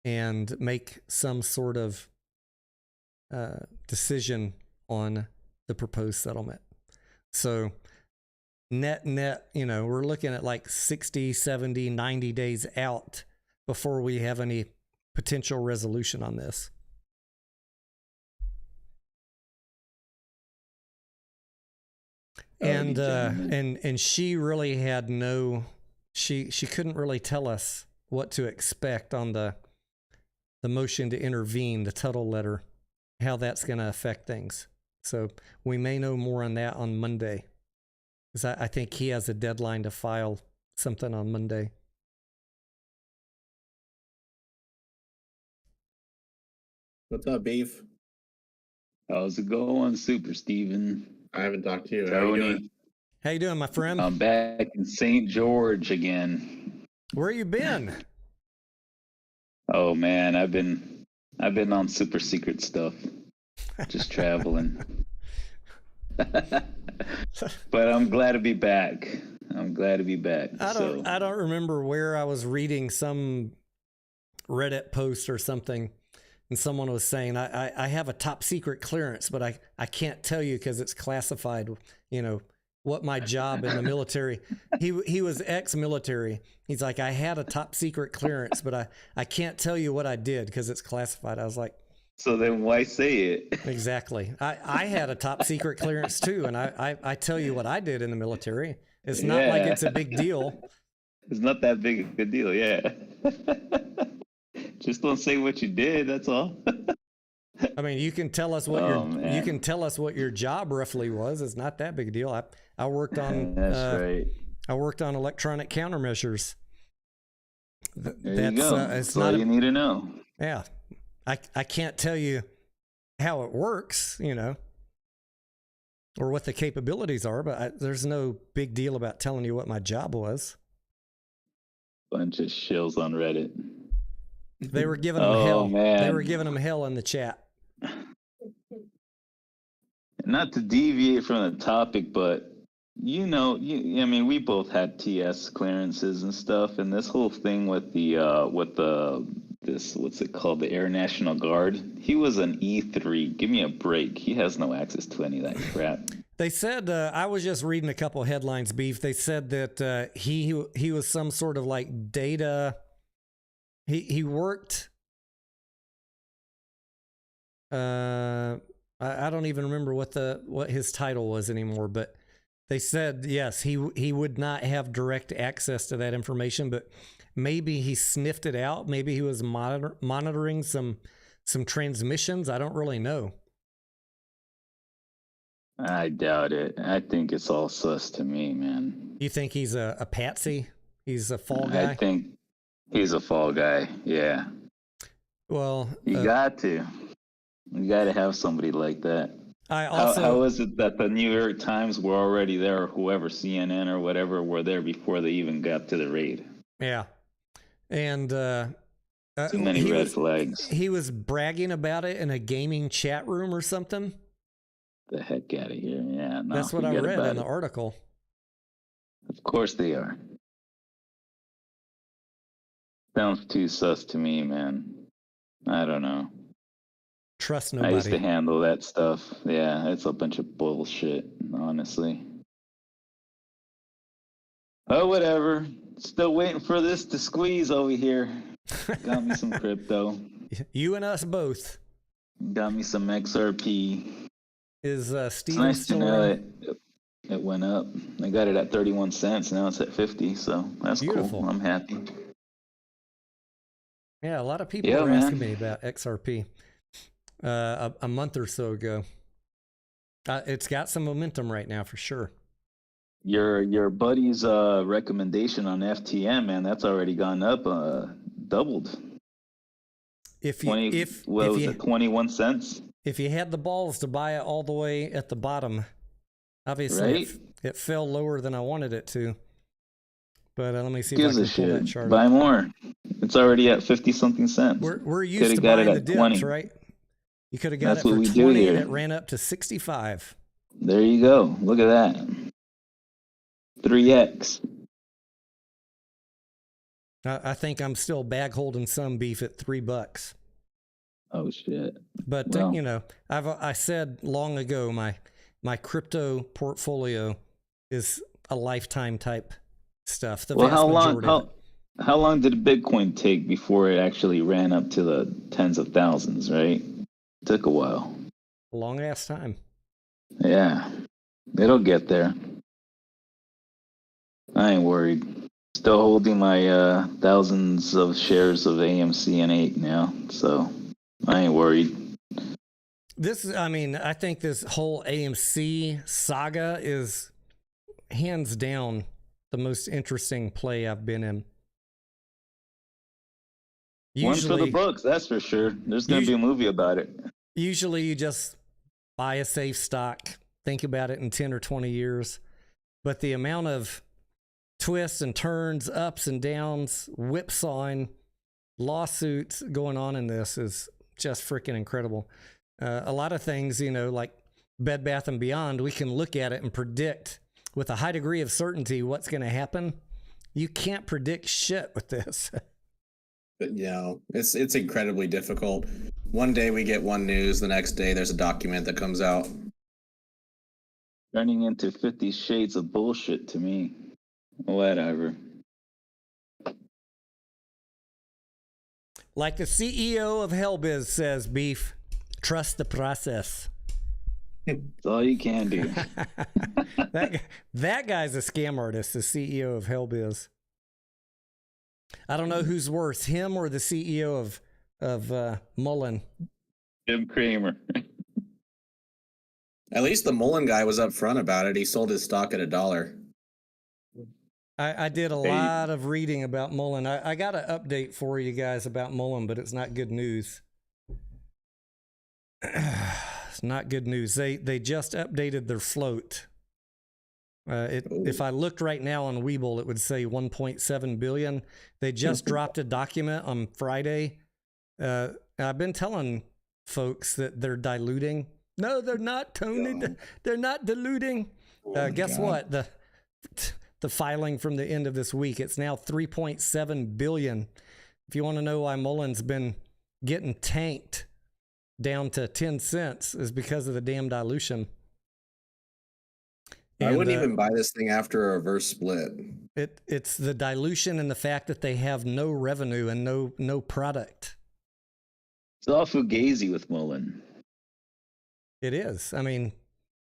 and make some sort of decision on the proposed settlement. So net, we're looking at like 60, 70, 90 days out before we have any potential resolution on this. And gentlemen. and she really had no, she couldn't really tell us what to expect on the motion to intervene, the Tuttle letter, how that's going to affect things. So we may know more on that on Monday, because I think he has a deadline to file something on Monday. What's up, Beef? How's it going, Super Steven? I haven't talked to you. How you doing? Tony, How you doing, my friend? I'm back in St. George again. Where you been? Oh man, I've been on super secret stuff, just traveling. But I'm glad to be back. I'm glad to be back. I don't remember where I was reading some Reddit post or something, and someone was saying I have a top secret clearance, but I can't tell you because it's classified. You know what my job in the military. He was ex-military. He's like, I had a top secret clearance, but I can't tell you what I did because it's classified. I was like, So then why say it? exactly. I had a top secret clearance too, and I tell you what I did in the military. It's not like it's a big deal. It's not that big a deal, yeah. Just don't say what you did, that's all. I mean, you can tell us what you can tell us what your job roughly was. It's not that big a deal. I worked on That's right. I worked on electronic countermeasures. There you go. It's That's not all you need to know. Yeah, I can't tell you how it works, you know, or what the capabilities are, but there's no big deal about telling you what my job was. Bunch of shills on Reddit. They were giving them Oh, hell. man. They were giving them hell in the chat. Not to deviate from the topic, but I mean, we both had TS clearances and stuff, and this whole thing with what's it called, the Air National Guard. He was an E3. Give me a break. He has no access to any of that crap. They said I was just reading a couple of headlines, Beef. They said that he was some sort of like data. He worked. I don't even remember what his title was anymore, but they said yes, he would not have direct access to that information, but maybe he sniffed it out. Maybe he was monitoring some transmissions. I don't really know. I doubt it. I think it's all sus to me, man. You think he's a patsy? He's a fall guy? I think he's a fall guy, yeah. Well, You got to have somebody like that. How is it that the New York Times were already there, or whoever, CNN or whatever, were there before they even got to the raid? Yeah. And Too many red flags. He was bragging about it in a gaming chat room or something. The heck out of here. Yeah, no, that's what I read in the article. Of course they are. Sounds too sus to me, man. I don't know. Trust nobody. I used to handle that stuff. Yeah, it's a bunch of bullshit, honestly. Oh, whatever. Still waiting for this to squeeze over here. Got me some crypto. You and us both. Got me some XRP. Is Steven nice still to know around? it went up. I got it at 31 cents. Now it's at 50, so that's beautiful. Cool. I'm happy. Yeah, a lot of people were asking me about XRP a month or so ago. It's got some momentum right now for sure. Your buddy's recommendation on FTM, man, that's already gone up, doubled. If you 21 cents? If you had the balls to buy it all the way at the bottom, obviously right? it fell lower than I wanted it to. But let me see Gives if I can pull that chart. Buy more. It's already at 50-something cents. We're used to buying the dips, 20. Right? You could have got it for 20 and it ran up to 65. There you go. Look at that. 3x. I think I'm still bag holding some Beef at $3. Oh shit! But you know, I said long ago my crypto portfolio is a lifetime type stuff. How long did Bitcoin take before it actually ran up to the tens of thousands? Right, took a while. A long ass time. Yeah, it'll get there. I ain't worried. Still holding my thousands of shares of AMC and 8 now, so I ain't worried. I think this whole AMC saga is hands down the most interesting play I've been in. One for the books, that's for sure. There's going to be a movie about it. Usually you just buy a safe stock, think about it in 10 or 20 years. But the amount of twists and turns, ups and downs, whipsawing, lawsuits going on in this is just freaking incredible. A lot of things, like Bed Bath & Beyond, we can look at it and predict with a high degree of certainty what's going to happen. You can't predict shit with this. But it's incredibly difficult. One day we get one news, the next day there's a document that comes out. Turning into 50 Shades of bullshit to me. Whatever. Like the CEO of Hellbiz says, Beef, trust the process. That's all you can do. that guy's a scam artist, the CEO of Hellbiz. I don't know who's worse, him or the CEO of Mullen. Jim Cramer. At least the Mullen guy was upfront about it. He sold his stock at $1. I did a lot of reading about Mullen. I got an update for you guys about Mullen, but it's not good news. It's not good news. They just updated their float. If I looked right now on Webull, it would say 1.7 billion. They just dropped a document on Friday. I've been telling folks that they're diluting. No, they're not, Tony. They're not diluting. Guess what? The filing from the end of this week, it's now 3.7 billion. If you want to know why Mullen's been getting tanked down to 10 cents, is because of the damn dilution. I wouldn't even buy this thing after a reverse split. It's the dilution and the fact that they have no revenue and no product. It's all fugazi with Mullen. It is. I mean,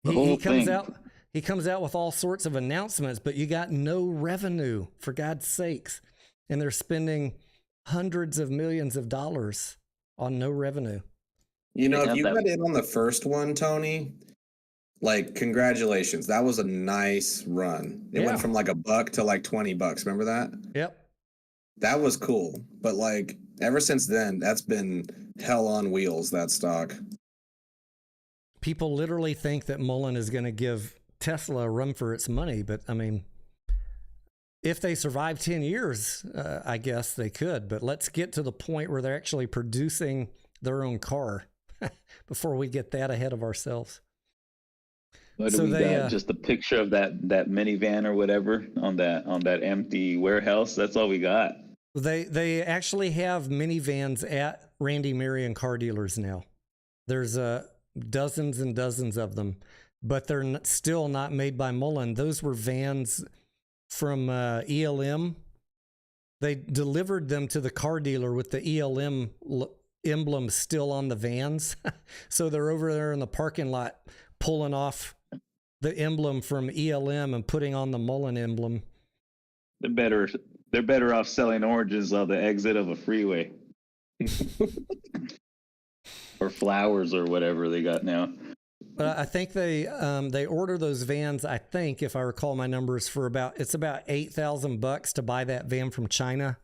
he comes out with all sorts of announcements, but you got no revenue, for God's sakes. And they're spending hundreds of millions of dollars on no revenue. If you got in on the first one, Tony, congratulations. That was a nice run. It went from $1 to $20. Remember that? Yep. That was cool. But ever since then, that's been hell on wheels, that stock. People literally think that Mullen is going to give Tesla a run for its money. But I mean, if they survive 10 years, I guess they could. But let's get to the point where they're actually producing their own car before we get that ahead of ourselves. What do we got? Just a picture of that minivan or whatever on that empty warehouse. That's all we got. They actually have minivans at Randy Marion car dealers now. There's dozens and dozens of them, but they're still not made by Mullen. Those were vans from ELM. They delivered them to the car dealer with the ELM emblem still on the vans. So they're over there in the parking lot pulling off the emblem from ELM and putting on the Mullen emblem. They're better off selling oranges on the exit of a freeway. Or flowers or whatever they got now. But I think they order those vans, I think, if I recall my numbers, for about $8,000 to buy that van from China.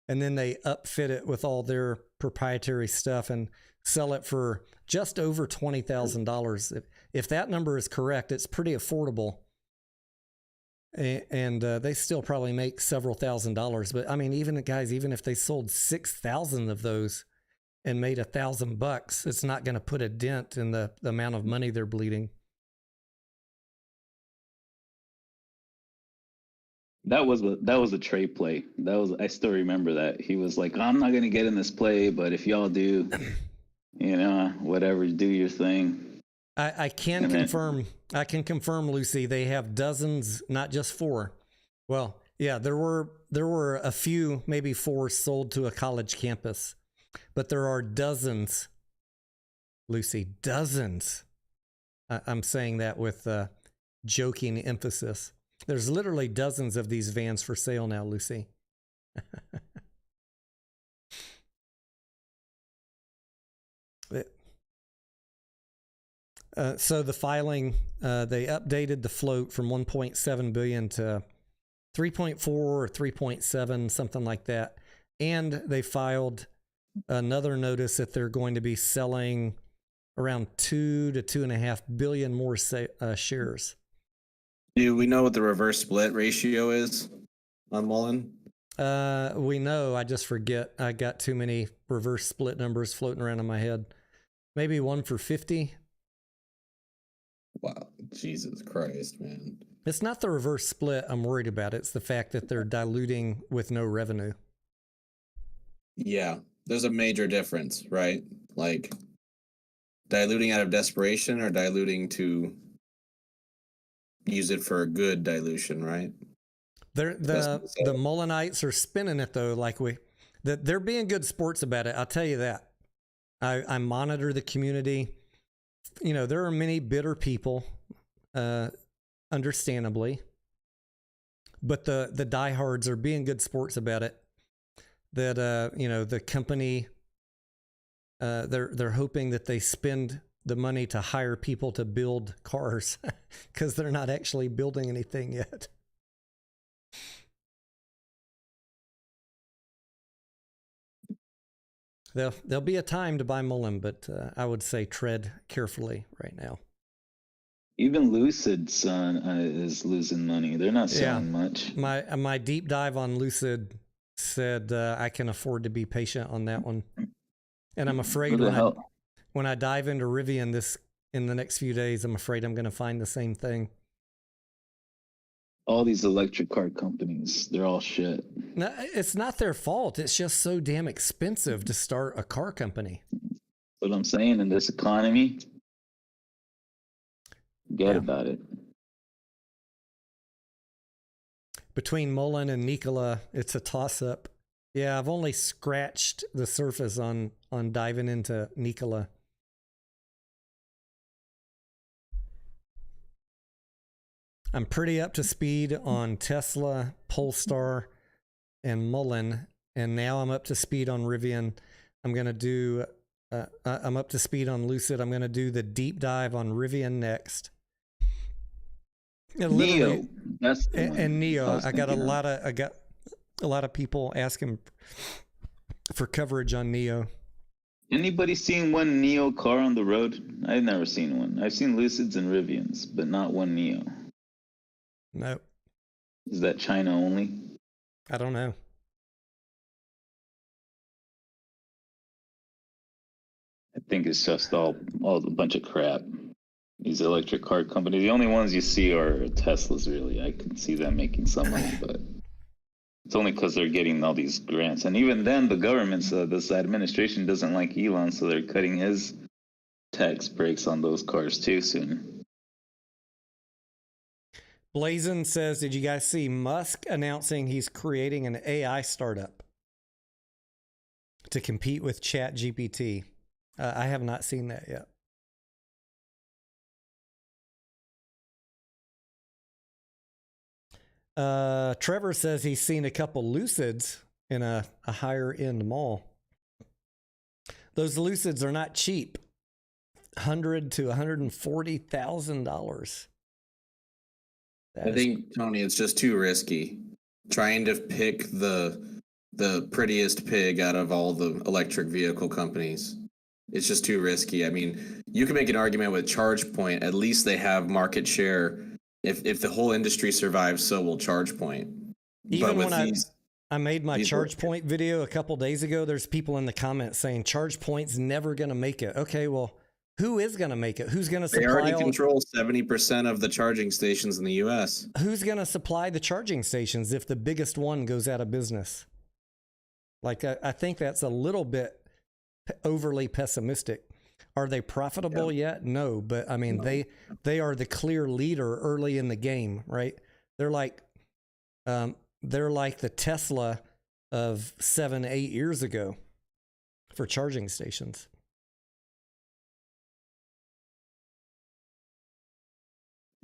And then they upfit it with all their proprietary stuff and sell it for just over $20,000. If that number is correct, it's pretty affordable. And they still probably make several $1,000s. But I mean, even if they sold 6,000 of those and made $1,000, it's not going to put a dent in the amount of money they're bleeding. That was a trade play. I still remember that. He was like, I'm not going to get in this play, but if y'all do, whatever, do your thing. I can confirm, Lucy, they have dozens, not just 4. Well, yeah, there were a few, maybe 4 sold to a college campus, but there are dozens, Lucy, dozens. I'm saying that with joking emphasis. There's literally dozens of these vans for sale now, Lucy. So the filing, they updated the float from 1.7 billion to 3.4 or 3.7, something like that. And they filed another notice that they're going to be selling around 2 to 2.5 billion more shares. Do we know what the reverse split ratio is on Mullen? We know. I just forget. I got too many reverse split numbers floating around in my head. Maybe 1 for 50. Wow, Jesus Christ, man. It's not the reverse split I'm worried about. It's the fact that they're diluting with no revenue. Yeah, there's a major difference, right? Like diluting out of desperation or diluting to use it for a good dilution, right? The Mullinites are spinning it though, like they're being good sports about it. I'll tell you that. I monitor the community. You know, there are many bitter people, understandably, but the diehards are being good sports about it. That you know, the company, they're hoping that they spend the money to hire people to build cars because they're not actually building anything yet. There'll be a time to buy Mullen, but I would say tread carefully right now. Even Lucid Sun is losing money. They're not selling much. My deep dive on Lucid said I can afford to be patient on that one, and I'm afraid when I dive into Rivian in the next few days, I'm afraid I'm going to find the same thing. All these electric car companies, they're all shit. No, it's not their fault. It's just so damn expensive to start a car company. What I'm saying, in this economy, forget about it. Between Mullen and Nikola, it's a toss-up. Yeah, I've only scratched the surface on diving into Nikola. I'm pretty up to speed on Tesla, Polestar, and Mullen, and now I'm up to speed on Rivian. I'm going to do, I'm up to speed on Lucid. I'm going to do the deep dive on Rivian next. Neo, that's the one. And Neo. I got a lot of people asking for coverage on Neo. Anybody seen one Neo car on the road? I've never seen one. I've seen Lucids and Rivians, but not one Neo. No. Is that China only? I don't know. I think it's just all a bunch of crap. These electric car companies, the only ones you see are Teslas, really. I can see them making some money, but it's only because they're getting all these grants. And even then, the government, this administration doesn't like Elon, so they're cutting his tax breaks on those cars too soon. Blazin says, did you guys see Musk announcing he's creating an AI startup to compete with ChatGPT? I have not seen that yet. Trevor says he's seen a couple Lucids in a higher end mall. Those Lucids are not cheap. $100,000 to $140,000. I think, Tony, it's just too risky. Trying to pick the prettiest pig out of all the electric vehicle companies. It's just too risky. I mean, you can make an argument with ChargePoint. At least they have market share. If the whole industry survives, so will ChargePoint. Even when I made my ChargePoint video a couple days ago, there's people in the comments saying ChargePoint's never going to make it. Okay, well, who is going to make it? Who's going to supply? They already control 70% of the charging stations in the U.S. Who's going to supply the charging stations if the biggest one goes out of business? Like, I think that's a little bit overly pessimistic. Are they profitable yet? No, but I mean, they are the clear leader early in the game, right? They're like the Tesla of 7-8 years ago for charging stations.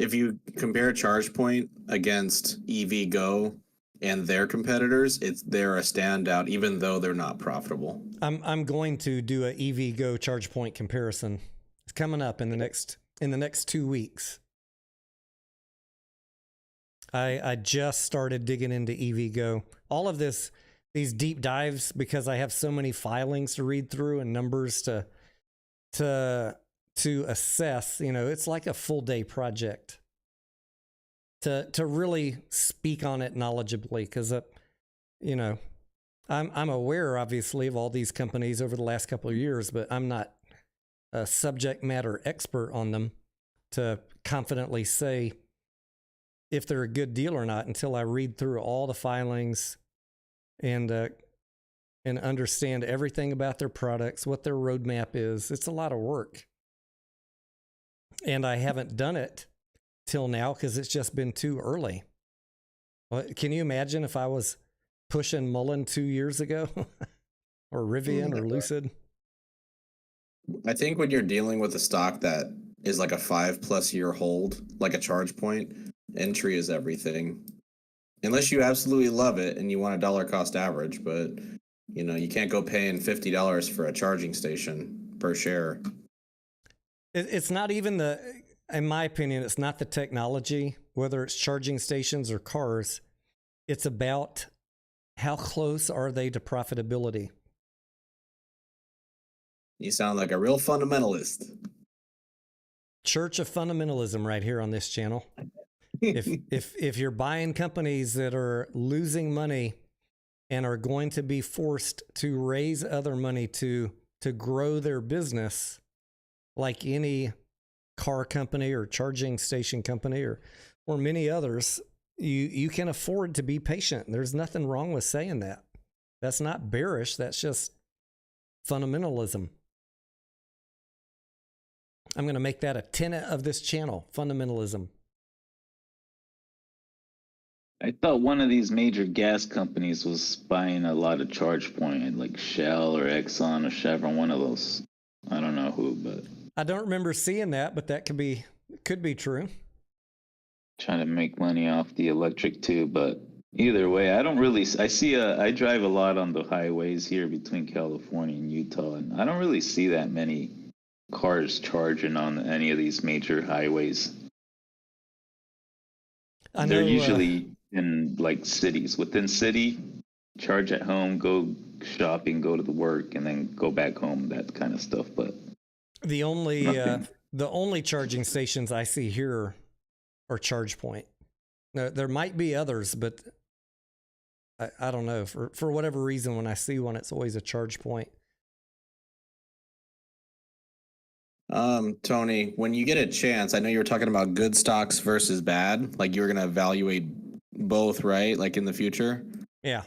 If you compare ChargePoint against EVgo and their competitors, they're a standout, even though they're not profitable. I'm going to do a EVgo ChargePoint comparison. It's coming up in the next 2 weeks. I just started digging into EVgo. All of these deep dives, because I have so many filings to read through and numbers to assess. You know, it's like a full day project to really speak on it knowledgeably, because you know, I'm aware obviously of all these companies over the last couple of years, but I'm not a subject matter expert on them to confidently say if they're a good deal or not until I read through all the filings and understand everything about their products, what their roadmap is. It's a lot of work. And I haven't done it till now because it's just been too early. Can you imagine if I was pushing Mullen 2 years ago or Rivian or Lucid? I think when you're dealing with a stock that is like a 5+ year hold, like a ChargePoint, entry is everything. Unless you absolutely love it and you want a dollar cost average, but you know, you can't go paying $50 for a charging station per share. It's not even in my opinion, it's not the technology, whether it's charging stations or cars. It's about how close are they to profitability. You sound like a real fundamentalist. Church of fundamentalism right here on this channel. If you're buying companies that are losing money and are going to be forced to raise other money to grow their business, like any car company or charging station company or many others, you can afford to be patient. There's nothing wrong with saying that. That's not bearish. That's just fundamentalism. I'm going to make that a tenet of this channel, fundamentalism. I thought one of these major gas companies was buying a lot of ChargePoint, like Shell or Exxon or Chevron, one of those. I don't know who, but I don't remember seeing that, but that could be true. Trying to make money off the electric too, but either way, I drive a lot on the highways here between California and Utah, and I don't really see that many cars charging on any of these major highways. I know, they're usually in like cities. Within city, charge at home, go shopping, go to the work, and then go back home, that kind of stuff. But the only charging stations I see here are ChargePoint. There might be others, but I don't know. For whatever reason, when I see one, it's always a ChargePoint. Tony, when you get a chance, I know you were talking about good stocks versus bad. Like you were going to evaluate both, right? Like in the future. Yeah.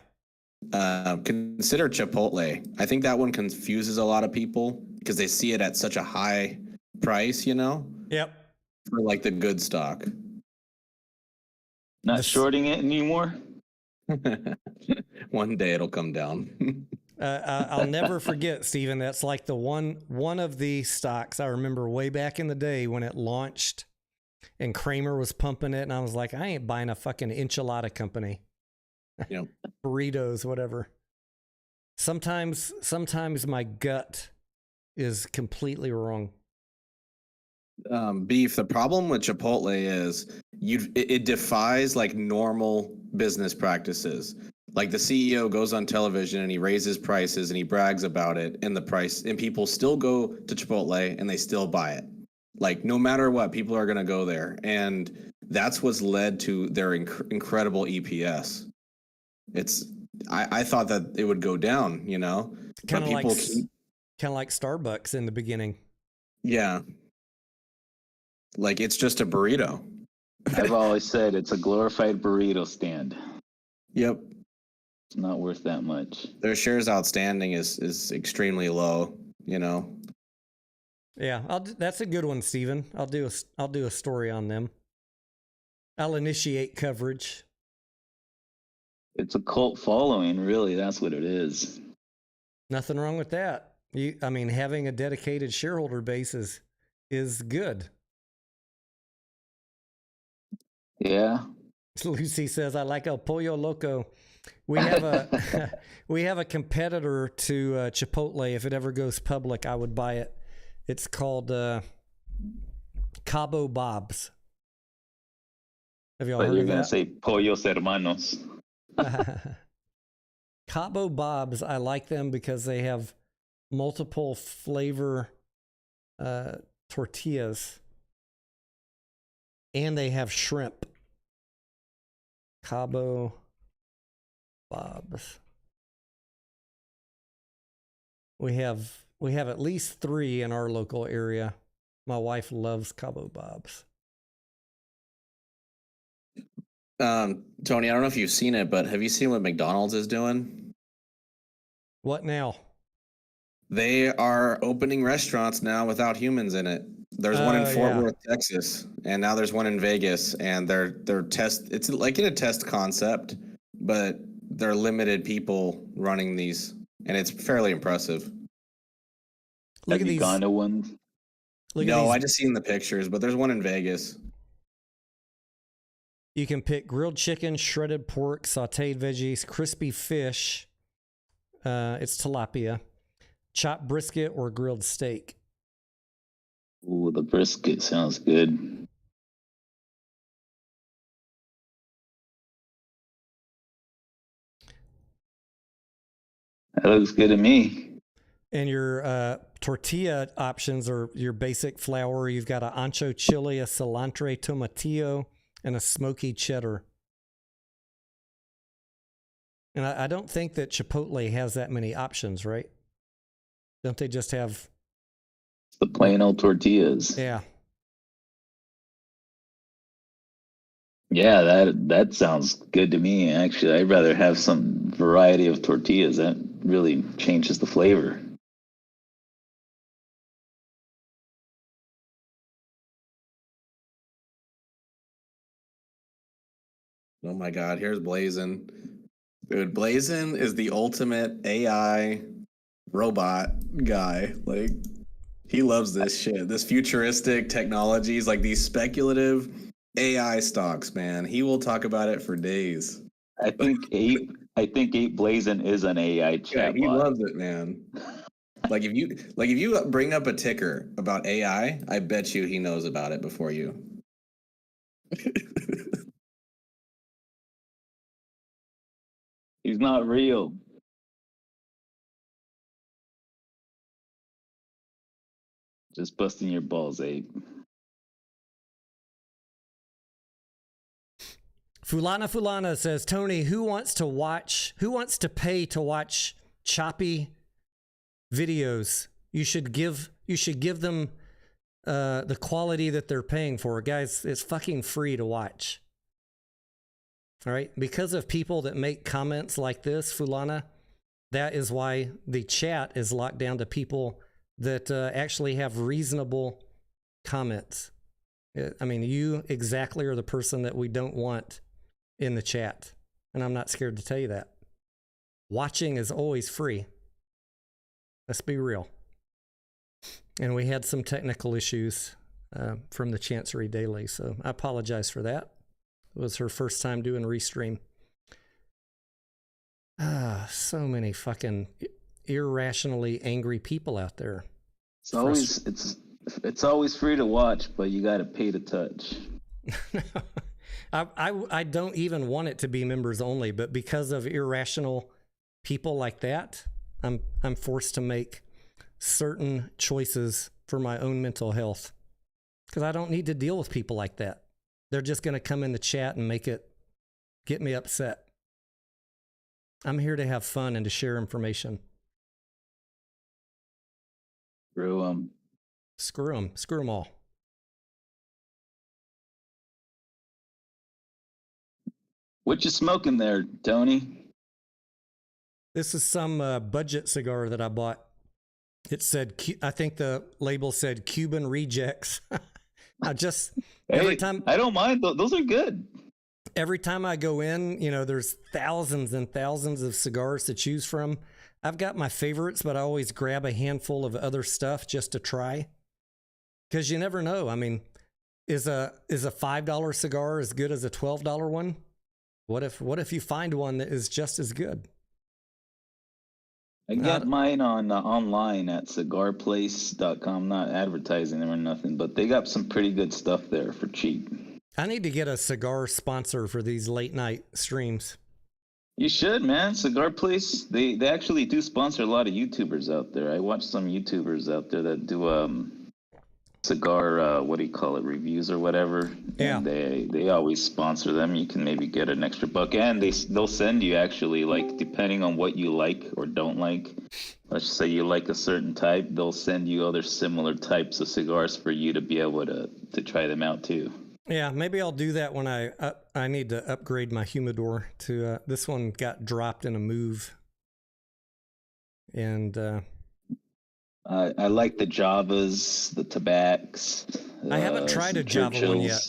Consider Chipotle. I think that one confuses a lot of people because they see it at such a high price, you know? Yep. For like the good stock. Not shorting it anymore? One day it'll come down. I'll never forget, Stephen. That's like the one of the stocks I remember way back in the day when it launched and Kramer was pumping it. And I was like, I ain't buying a fucking enchilada company. Yep. Burritos, whatever. Sometimes my gut is completely wrong. Beef. The problem with Chipotle is it defies like normal business practices. Like the CEO goes on television and he raises prices and he brags about it and the price, and people still go to Chipotle and they still buy it. Like no matter what, people are going to go there, and that's what's led to their incredible EPS. I thought that it would go down, you know, kind of like Starbucks in the beginning. Yeah. Like it's just a burrito. I've always said it's a glorified burrito stand. Yep. It's not worth that much. Their shares outstanding is extremely low, you know. Yeah, that's a good one, Stephen. I'll do a story on them. I'll initiate coverage. It's a cult following, really. That's what it is. Nothing wrong with that. Having a dedicated shareholder base is good. Yeah. Lucy says, I like El Pollo Loco. We have a we have a competitor to Chipotle. If it ever goes public, I would buy it. It's called Cabo Bob's. Have y'all But heard you're of gonna that? say pollos hermanos. Cabo Bob's, I like them because they have multiple flavor tortillas, and they have shrimp. Cabo Bob's. We have at least 3 in our local area. My wife loves Cabo Bob's. Tony, I don't know if you've seen it, but have you seen what McDonald's is doing? What now? They are opening restaurants now without humans in it. There's one in Fort Worth, Texas, and now there's one in Vegas, and they're test. It's like in a test concept, but they're limited people running these, and it's fairly impressive. Look Have at you these. gone to one? No, I just seen the pictures, but there's one in Vegas. You can pick grilled chicken, shredded pork, sauteed veggies, crispy fish. It's tilapia, chopped brisket, or grilled steak. Ooh, the brisket sounds good. That looks good to me. And your tortilla options are your basic flour. You've got an ancho chili, a cilantro tomatillo, and a smoky cheddar. And I don't think that Chipotle has that many options, right? Don't they just have... The plain old tortillas. Yeah. Yeah, that sounds good to me. Actually, I'd rather have some variety of tortillas. That really changes the flavor. Oh my God, here's Blazin. Dude, Blazin is the ultimate AI robot guy. Like, he loves this shit. This futuristic technologies, like these speculative AI stocks, man. He will talk about it for days. I think Ape Blazin is an AI Yeah, chatbot. he loves it, man. Like if you bring up a ticker about AI, I bet you he knows about it before you. He's not real. Just busting your balls, Ape. Fulana says, Tony, who wants to pay to watch choppy videos? You should give them the quality that they're paying for. Guys, it's fucking free to watch. All right? Because of people that make comments like this, Fulana, that is why the chat is locked down to people that actually have reasonable comments. I mean, you exactly are the person that we don't want in the chat. And I'm not scared to tell you that. Watching is always free. Let's be real. And we had some technical issues from the Chancery Daily, so I apologize for that. It was her first time doing Restream. So many fucking irrationally angry people out there. It's always free to watch, but you got to pay to touch. I don't even want it to be members only, but because of irrational people like that, I'm forced to make certain choices for my own mental health because I don't need to deal with people like that. They're just going to come in the chat and get me upset. I'm here to have fun and to share information. Screw them. Screw them all. What you smoking there, Tony? This is some budget cigar that I bought. It said, I think the label said Cuban Rejects. Every time I don't mind. Those are good. Every time I go in, there's thousands and thousands of cigars to choose from. I've got my favorites, but I always grab a handful of other stuff just to try. Because you never know. I mean, is a $5 cigar as good as a $12 one? What if you find one that is just as good? I get mine on online at cigarplace.com. Not advertising them or nothing, but they got some pretty good stuff there for cheap. I need to get a cigar sponsor for these late night streams. You should, man. Cigar Place, they actually do sponsor a lot of YouTubers out there. I watch some YouTubers out there that do cigar what do you call it, reviews or whatever. Yeah. And they always sponsor them. You can maybe get an extra buck, and they'll send you actually, like, depending on what you like or don't like. Let's say you like a certain type, they'll send you other similar types of cigars for you to be able to try them out too. Yeah, maybe I'll do that when I need to upgrade my humidor to this one got dropped in a move. And I like the Javas, the Tabacs. I haven't tried a Java one yet.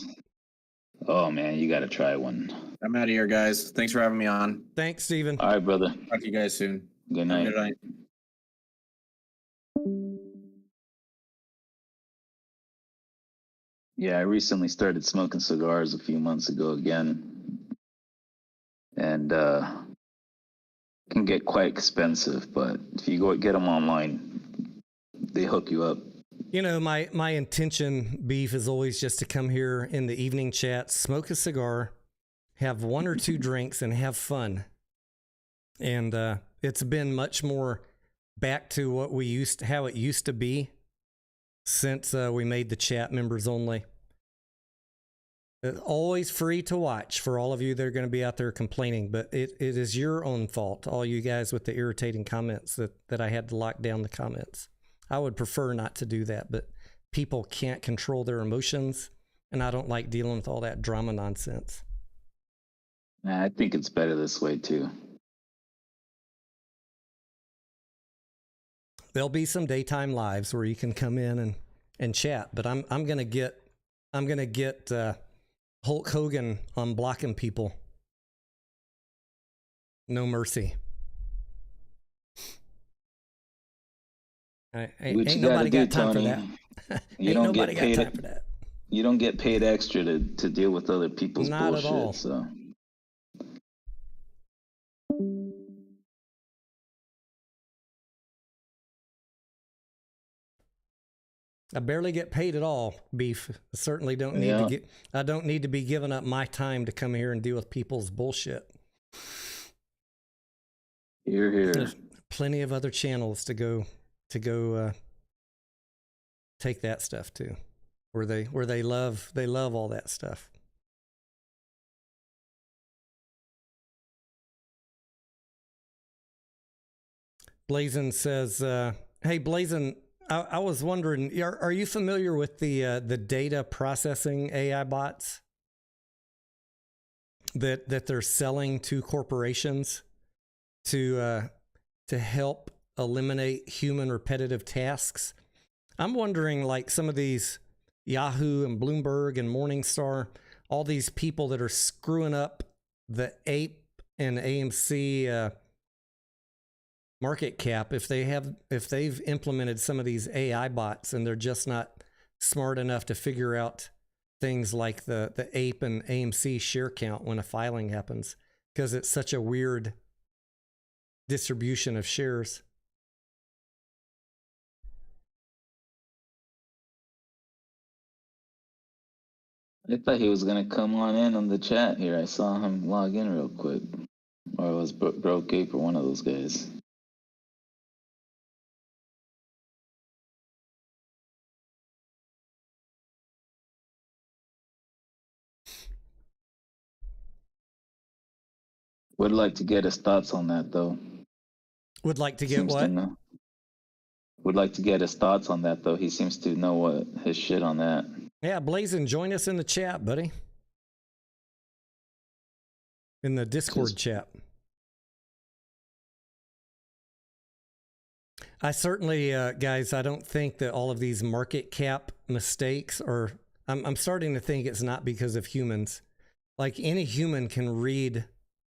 Oh man, you got to try one. I'm out of here, guys. Thanks for having me on. Thanks, Steven. All right, brother. Talk to you guys soon. Good night. Good night. Yeah, I recently started smoking cigars a few months ago again, and can get quite expensive. But if you go get them online, they hook you up. You know, my intention, Beef, is always just to come here in the evening chat, smoke a cigar, have one or two drinks, and have fun. And it's been much more back to what how it used to be since we made the chat members only. It's always free to watch for all of you that are going to be out there complaining, but it is your own fault, all you guys with the irritating comments that I had to lock down the comments. I would prefer not to do that, but people can't control their emotions, and I don't like dealing with all that drama nonsense. Nah, I think it's better this way too. There'll be some daytime lives where you can come in and chat, but I'm gonna get Hulk Hogan on blocking people. No mercy. Ain't nobody got time for that. You don't get paid. You don't get paid extra to deal with other people's bullshit. Not at all. So. I barely get paid at all, Beef. I certainly don't need I don't need to be giving up my time to come here and deal with people's bullshit. You're here. There's plenty of other channels to go take that stuff to, where they love all that stuff. Blazin says, "Hey Blazin, I was wondering, are you familiar with the data processing AI bots that they're selling to corporations to help eliminate human repetitive tasks? I'm wondering, like, some of these Yahoo and Bloomberg and Morningstar, all these people that are screwing up the Ape and AMC market cap, if they've implemented some of these AI bots and they're just not smart enough to figure out things like the Ape and AMC share count when a filing happens, because it's such a weird distribution of shares. I thought he was going to come on the chat here. I saw him log in real quick. Or it was Broke Ape or one of those guys. Would like to get his thoughts on that, though. Would like to get what? Would like to get his thoughts on that, though. He seems to know what his shit on that. Yeah, Blazin, join us in the chat, buddy. In the Discord chat. I certainly, guys, I don't think that all of these market cap mistakes are, I'm starting to think it's not because of humans. Like, any human can read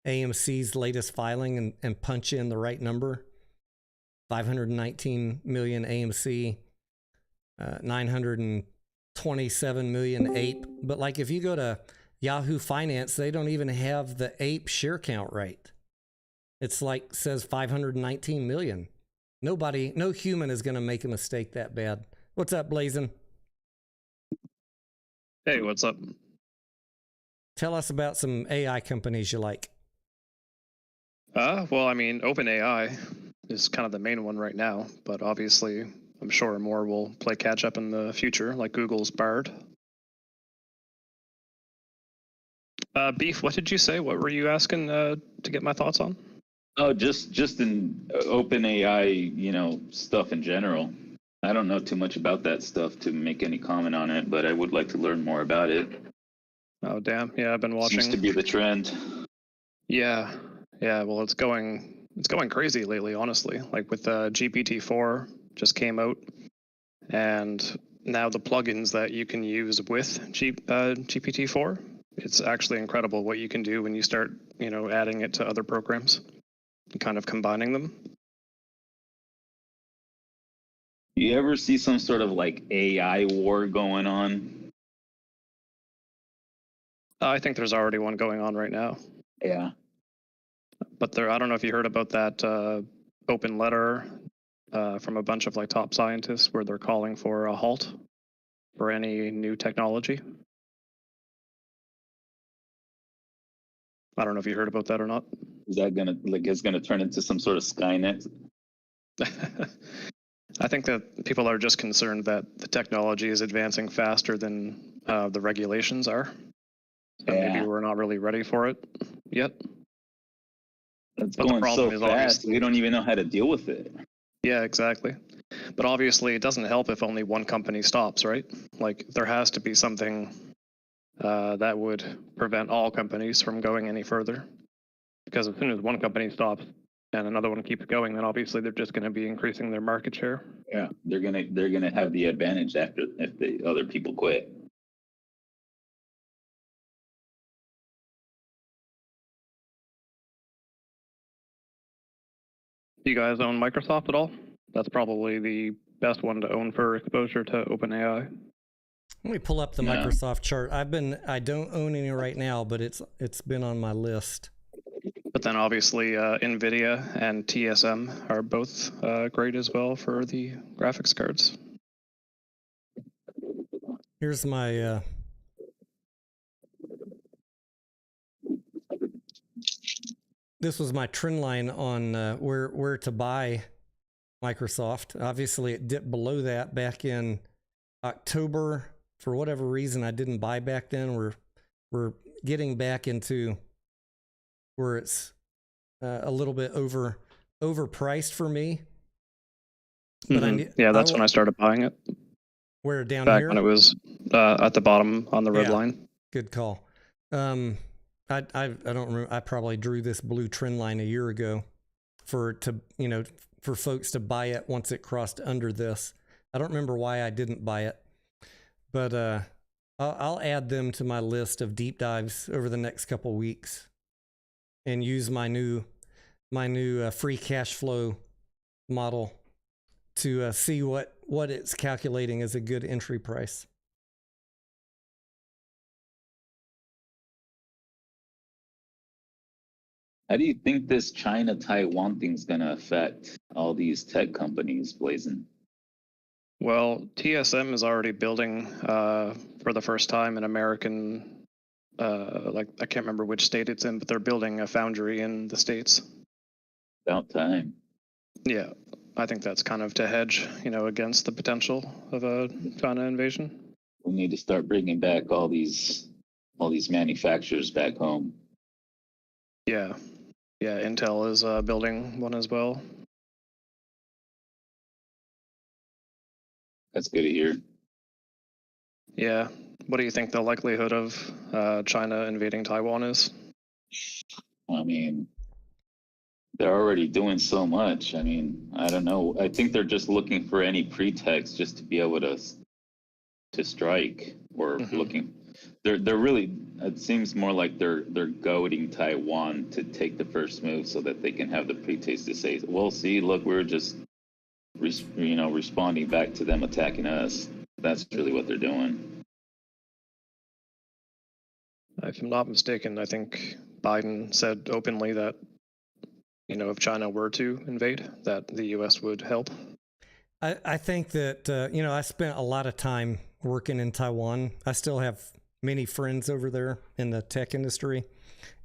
AMC's latest filing and punch in the right number. 519 million AMC, 920 27 million ape. But like if you go to Yahoo Finance, they don't even have the ape share count right. It's like says 519 million. No human is going to make a mistake that bad. What's up, Blazin? Hey, what's up? Tell us about some AI companies you like. Well, I mean, OpenAI is kind of the main one right now, but obviously, I'm sure more will play catch up in the future, like Google's Bard. Beef, what did you say? What were you asking to get my thoughts on? Oh, just in open AI, stuff in general. I don't know too much about that stuff to make any comment on it, but I would like to learn more about it. Oh, damn. Yeah, I've been watching. Seems to be the trend. Yeah. Well, it's going crazy lately, honestly. Like with GPT-4 just came out, and now the plugins that you can use with GPT-4, it's actually incredible what you can do when you start, adding it to other programs and kind of combining them. You ever see some sort of like AI war going on? I think there's already one going on right now. Yeah. But I don't know if you heard about that open letter from a bunch of like top scientists where they're calling for a halt for any new technology. I don't know if you heard about that or not. Is that gonna turn into some sort of Skynet? I think that people are just concerned that the technology is advancing faster than the regulations are. So maybe we're not really ready for it yet. It's going so fast, we don't even know how to deal with it. Yeah, exactly. But obviously, it doesn't help if only one company stops, right? Like, there has to be something that would prevent all companies from going any further. Because as soon as one company stops and another one keeps going, then obviously they're just going to be increasing their market share. Yeah, they're gonna have the advantage if the other people quit. Do you guys own Microsoft at all? That's probably the best one to own for exposure to OpenAI. Let me pull up the Microsoft chart. I don't own any right now, but it's been on my list. But then obviously NVIDIA and TSM are both great as well for the graphics cards. Here's my this was my trend line on where to buy Microsoft. Obviously, it dipped below that back in October. For whatever reason, I didn't buy back then. We're getting back into where it's a little bit overpriced for me. But that's when I started buying it. Where down back here? When it was at the bottom on the red line. Good call. I don't remember. I probably drew this blue trend line a year ago for folks to buy it once it crossed under this. I don't remember why I didn't buy it, but I'll add them to my list of deep dives over the next couple weeks and use my new free cash flow model to see what it's calculating as a good entry price. How do you think this China-Taiwan thing's gonna affect all these tech companies, Blazin? Well, TSM is already building for the first time an American, I can't remember which state it's in, but they're building a foundry in the States. About time. Yeah, I think that's kind of to hedge, against the potential of a China invasion. We need to start bringing back all these manufacturers back home. Yeah, Intel is building one as well. That's good to hear. Yeah. What do you think the likelihood of China invading Taiwan is? I mean, they're already doing so much. I mean, I don't know. I think they're just looking for any pretext just to be able to strike or looking. They're really. It seems more like they're goading Taiwan to take the first move so that they can have the pretext to say, "Well, see, look, we're just responding back to them attacking us." That's really what they're doing. If I'm not mistaken, I think Biden said openly that, if China were to invade, that the U.S. would help. I think that, I spent a lot of time working in Taiwan. I still have many friends over there in the tech industry.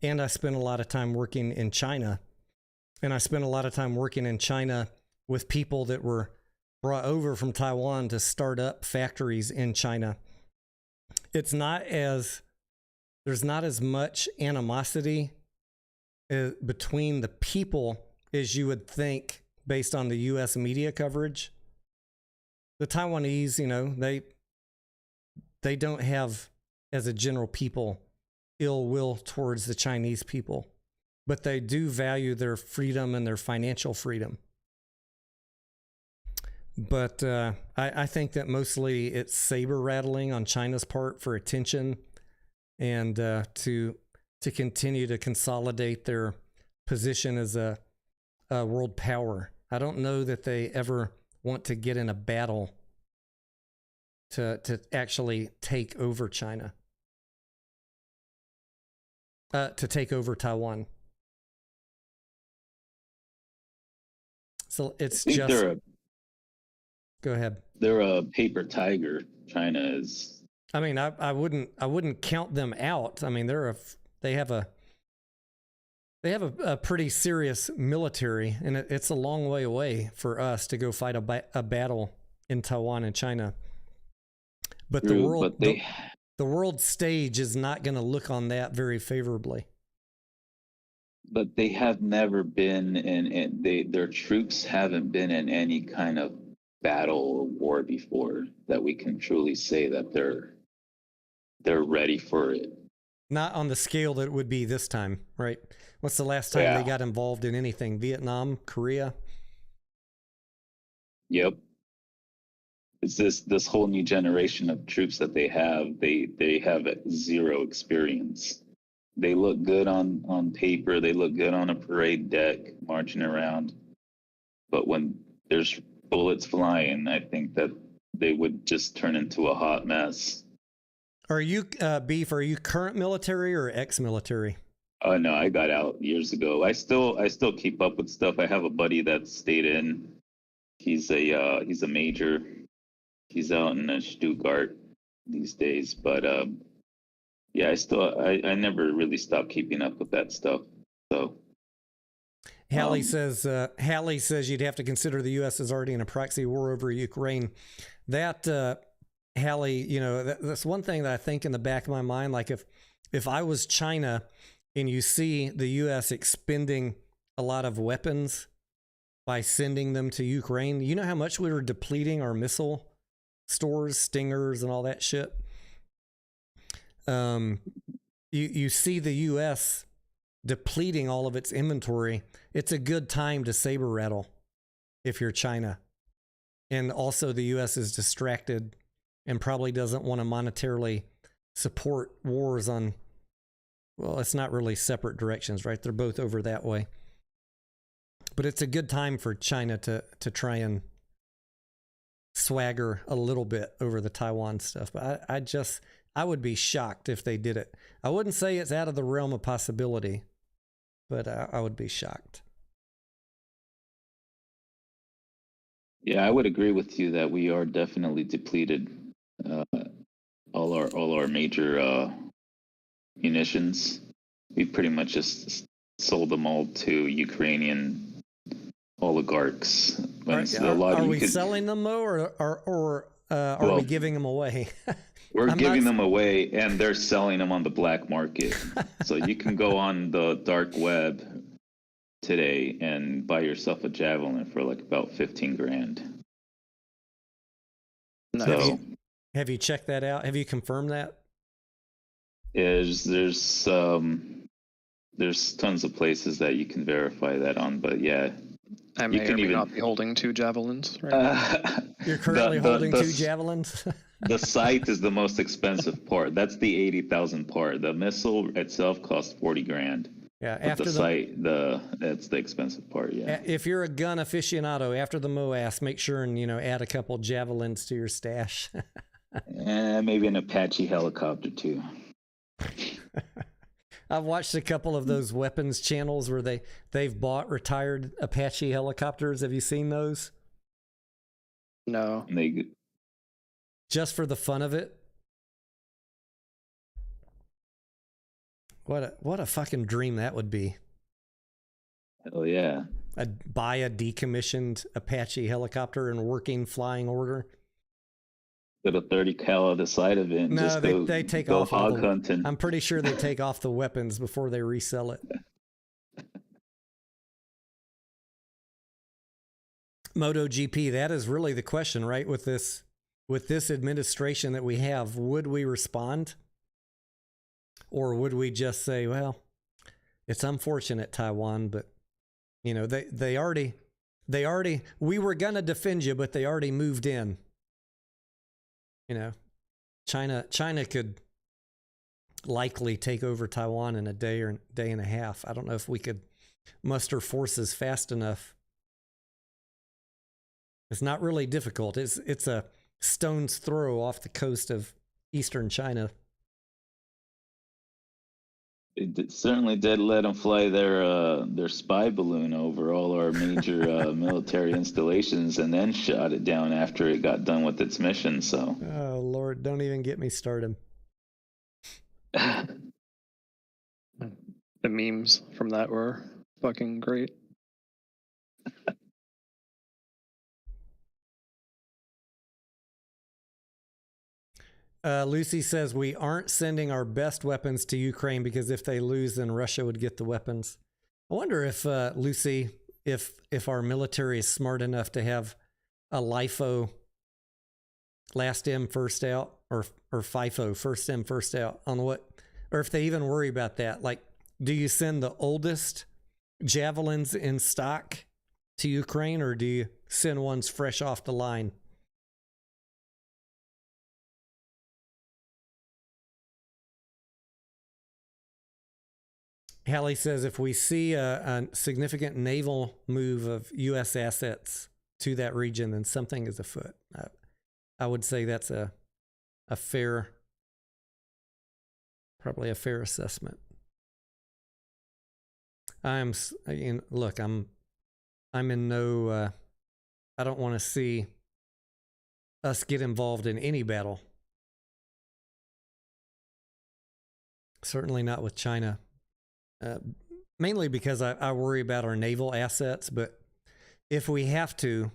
And I spent a lot of time working in China. And I spent a lot of time working in China with people that were brought over from Taiwan to start up factories in China. There's not as much animosity between the people as you would think based on the U.S. media coverage. The Taiwanese, they don't have, as a general people, ill will towards the Chinese people, but they do value their freedom and their financial freedom. But I think that mostly it's saber rattling on China's part for attention and to continue to consolidate their position as a world power. I don't know that they ever want to get in a battle to actually take over China, to take over Taiwan. So it's just. Go ahead. They're a paper tiger. China is. I mean, I wouldn't count them out. I mean, they have a pretty serious military, and it's a long way away for us to go fight a battle in Taiwan and China. But the world stage is not going to look on that very favorably. But they have never been their troops haven't been in any kind of battle or war before that we can truly say that they're ready for it. Not on the scale that it would be this time, right? What's the last time they got involved in anything? Vietnam, Korea? Yep. It's this whole new generation of troops that they have zero experience. They look good on paper, they look good on a parade deck marching around. But when there's bullets flying, I think that they would just turn into a hot mess. Are you, Beef, are you current military or ex-military? Oh no, I got out years ago. I still keep up with stuff. I have a buddy that stayed in. He's a major. He's out in Stuttgart these days, but yeah, I never really stopped keeping up with that stuff. So Hallie says you'd have to consider the U.S. is already in a proxy war over Ukraine. That Hallie, that's one thing that I think in the back of my mind. Like if I was China and you see the U.S. expending a lot of weapons by sending them to Ukraine, you know how much we were depleting our missile stores, Stingers, and all that shit. You see the U.S. depleting all of its inventory. It's a good time to saber rattle if you're China. And also the U.S. is distracted and probably doesn't want to monetarily support wars on, well, it's not really separate directions, right? They're both over that way. But it's a good time for China to try and swagger a little bit over the Taiwan stuff. But I would be shocked if they did it. I wouldn't say it's out of the realm of possibility, but I would be shocked. Yeah, I would agree with you that we are definitely depleted. All our major munitions, we pretty much just sold them all to Ukrainian oligarchs. Are we selling them though, or are we giving them away? We're giving them away, and they're selling them on the black market. So you can go on the dark web today and buy yourself a Javelin for like about 15 grand. Nice. So, have you checked that out? Have you confirmed that? There's tons of places that you can verify that on, but yeah. I may or may not be holding 2 Javelins right You're currently holding 2 Javelins? The sight is the most expensive part. That's the 80,000 part. The missile itself costs 40 grand. Yeah, But after the sight, that's the expensive part. Yeah. If you're a gun aficionado, after the MOAS, make sure and add a couple javelins to your stash. And maybe an Apache helicopter too. I've watched a couple of those weapons channels where they've bought retired Apache helicopters. Have you seen those? No. Just for the fun of it. What a fucking dream that would be. Oh yeah. I'd buy a decommissioned Apache helicopter in working flying order. Put a 30 cal the side of it. And No, just they take go off hog hunting. I'm pretty sure they take off the weapons before they resell it. MotoGP, that is really the question, right? With this administration that we have, would we respond? Or would we just say, well, it's unfortunate, Taiwan, but they already we were gonna defend you, but they already moved in. China could likely take over Taiwan in a day or day and a half. I don't know if we could muster forces fast enough. It's not really difficult. It's a stone's throw off the coast of eastern China. It certainly did let them fly their spy balloon over all our major military installations, and then shot it down after it got done with its mission. So, oh Lord, don't even get me started. The memes from that were fucking great. Lucy says we aren't sending our best weapons to Ukraine because if they lose, then Russia would get the weapons. I wonder if Lucy, if our military is smart enough to have a LIFO, last in first out, or FIFO, first in first out, on what, or if they even worry about that. Like, do you send the oldest javelins in stock to Ukraine, or do you send ones fresh off the line? Hallie says if we see a significant naval move of U.S. assets to that region, then something is afoot. I would say that's a fair, probably a fair assessment. Look, I'm in no, I don't want to see us get involved in any battle. Certainly not with China. Mainly because I worry about our naval assets, but if we have to,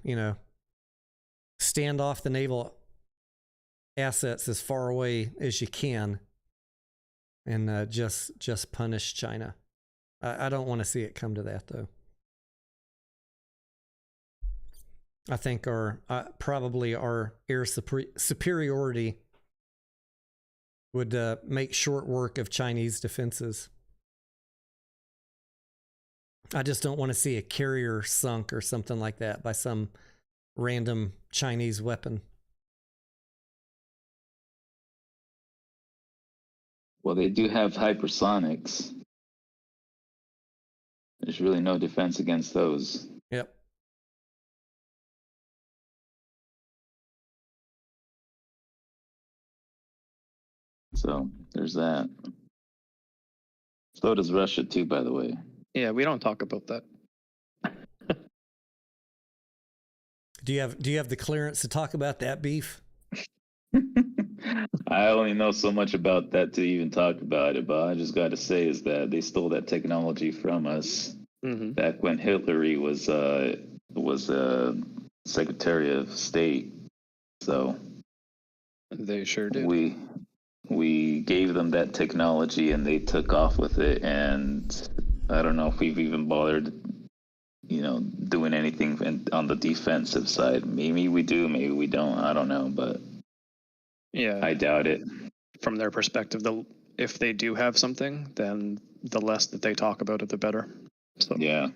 stand off the naval assets as far away as you can and just punish China. I don't want to see it come to that, though. I think probably our air superiority would make short work of Chinese defenses. I just don't want to see a carrier sunk or something like that by some random Chinese weapon. Well, they do have hypersonics. There's really no defense against those. Yep. So there's that. So does Russia too, by the way. Yeah, we don't talk about that. Do you have the clearance to talk about that beef? I only know so much about that to even talk about it, but I just got to say is that they stole that technology from us back when Hillary was Secretary of State. So they sure did. We gave them that technology and they took off with it, and I don't know if we've even bothered, doing anything on the defensive side. Maybe we do, maybe we don't. I don't know, but yeah, I doubt it. From their perspective, if they do have something, then the less that they talk about it, the better. So yeah,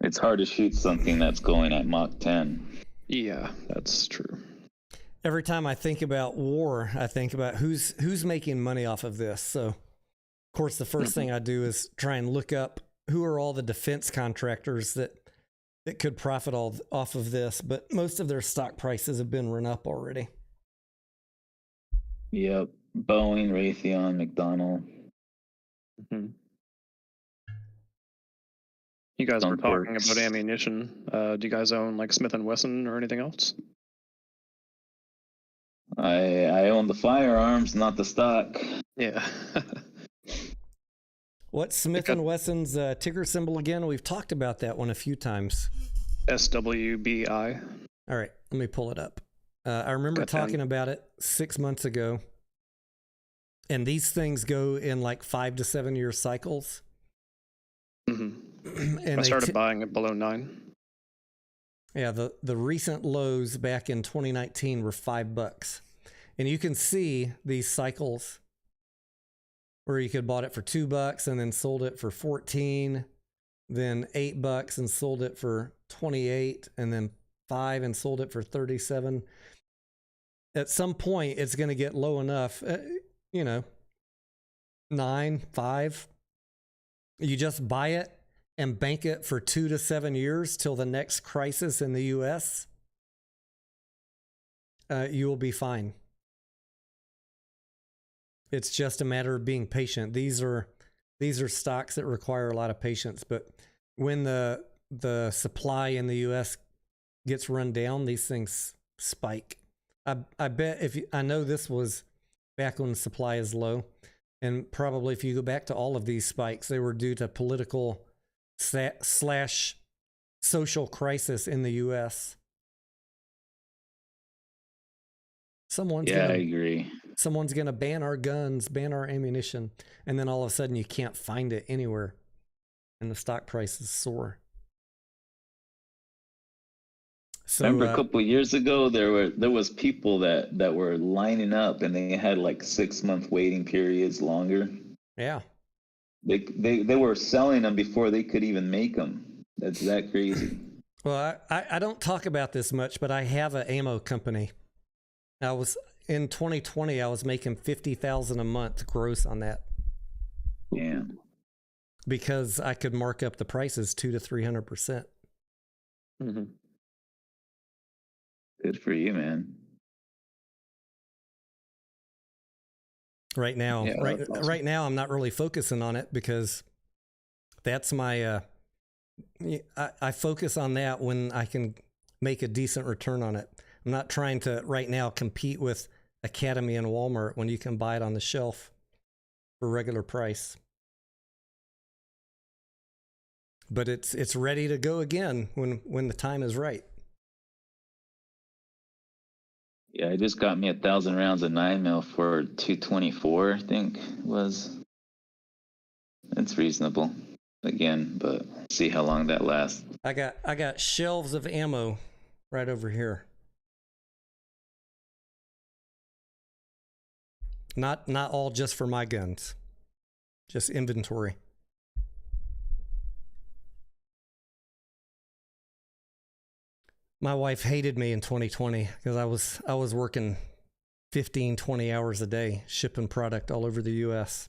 it's hard to shoot something that's going at Mach 10. Yeah, that's true. every time I think about war, I think about who's making money off of this. So, of course, the first thing I do is try and look up who are all the defense contractors that could profit off of this. But most of their stock prices have been run up already. Yep. Boeing, Raytheon, McDonnell. Mm-hmm. You guys were Skunk talking Works. about ammunition. Do you guys own like Smith and Wesson or anything else? I own the firearms, not the stock. Yeah. What's Smith & Wesson's ticker symbol again? We've talked about that one a few times. SWBI. All right, let me pull it up. I remember talking about it 6 months ago. And these things go in like 5 to 7 year cycles. Mm-hmm. And I started buying it below 9. Yeah, the recent lows back in 2019 were $5. And you can see these cycles where you could bought it for $2 and then sold it for 14, then $8 and sold it for 28, and then 5 and sold it for 37. At some point, it's going to get low enough, 9, 5. You just buy it and bank it for 2 to 7 years till the next crisis in the U.S. You will be fine. It's just a matter of being patient. These are stocks that require a lot of patience. But when the supply in the U.S. gets run down, these things spike. I bet I know this was back when the supply is low, and probably if you go back to all of these spikes, they were due to political / social crisis in the U.S. I agree. Someone's going to ban our guns, ban our ammunition, and then all of a sudden you can't find it anywhere, and the stock prices soar. So, remember a couple of years ago, there was people that were lining up, and they had like 6-month waiting periods longer. Yeah, they were selling them before they could even make them. That's that crazy. Well, I don't talk about this much, but I have an ammo company. In 2020, I was making $50,000 a month gross on that. Yeah. Because I could mark up the prices 200 to 300%. Mm-hmm. Good for you, man. Right now, Yeah, awesome. right now, I'm not really focusing on it because that's my. I focus on that when I can make a decent return on it. I'm not trying to right now compete with Academy and Walmart when you can buy it on the shelf for regular price. But it's ready to go again when the time is right. Yeah, I just got me 1,000 rounds of 9mm for $224, I think it was. It's reasonable again, but see how long that lasts. I got shelves of ammo right over here. Not all just for my guns, just inventory. My wife hated me in 2020 because I was working 15, 20 hours a day shipping product all over the U.S.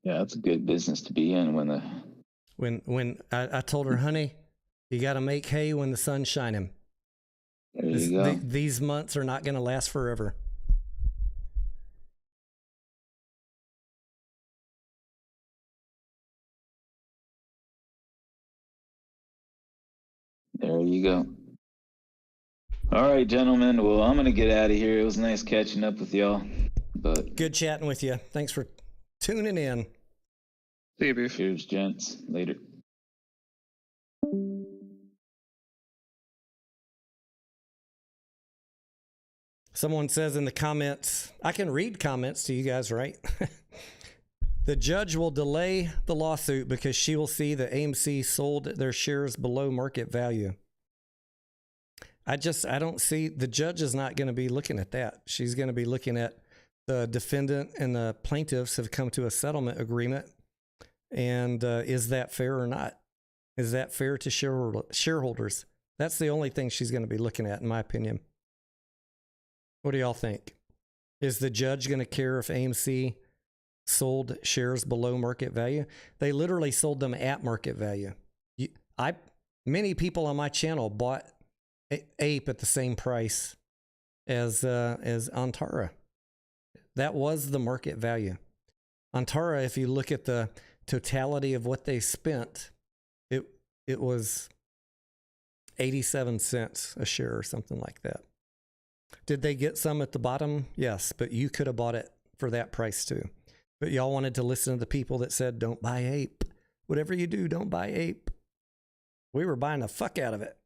Yeah, that's a good business to be in when I told her, honey, you got to make hay when the sun's shining. There you go. These months are not going to last forever. There you go. All right, gentlemen. Well, I'm going to get out of here. It was nice catching up with y'all. But good chatting with you. Thanks for tuning in. See you, Beef. Cheers, gents. Later. Someone says in the comments, I can read comments to you guys, right? The judge will delay the lawsuit because she will see that AMC sold their shares below market value. I don't see, the judge is not going to be looking at that. She's going to be looking at the defendant and the plaintiffs have come to a settlement agreement. And is that fair or not? Is that fair to shareholders? That's the only thing she's going to be looking at, in my opinion. What do y'all think? Is the judge going to care if AMC sold shares below market value? They literally sold them at market value. Many people on my channel bought Ape at the same price as Antara. That was the market value. Antara, if you look at the totality of what they spent, it was 87 cents a share or something like that. Did they get some at the bottom? Yes, but you could have bought it for that price too. But y'all wanted to listen to the people that said, don't buy Ape. Whatever you do, don't buy Ape. We were buying the fuck out of it.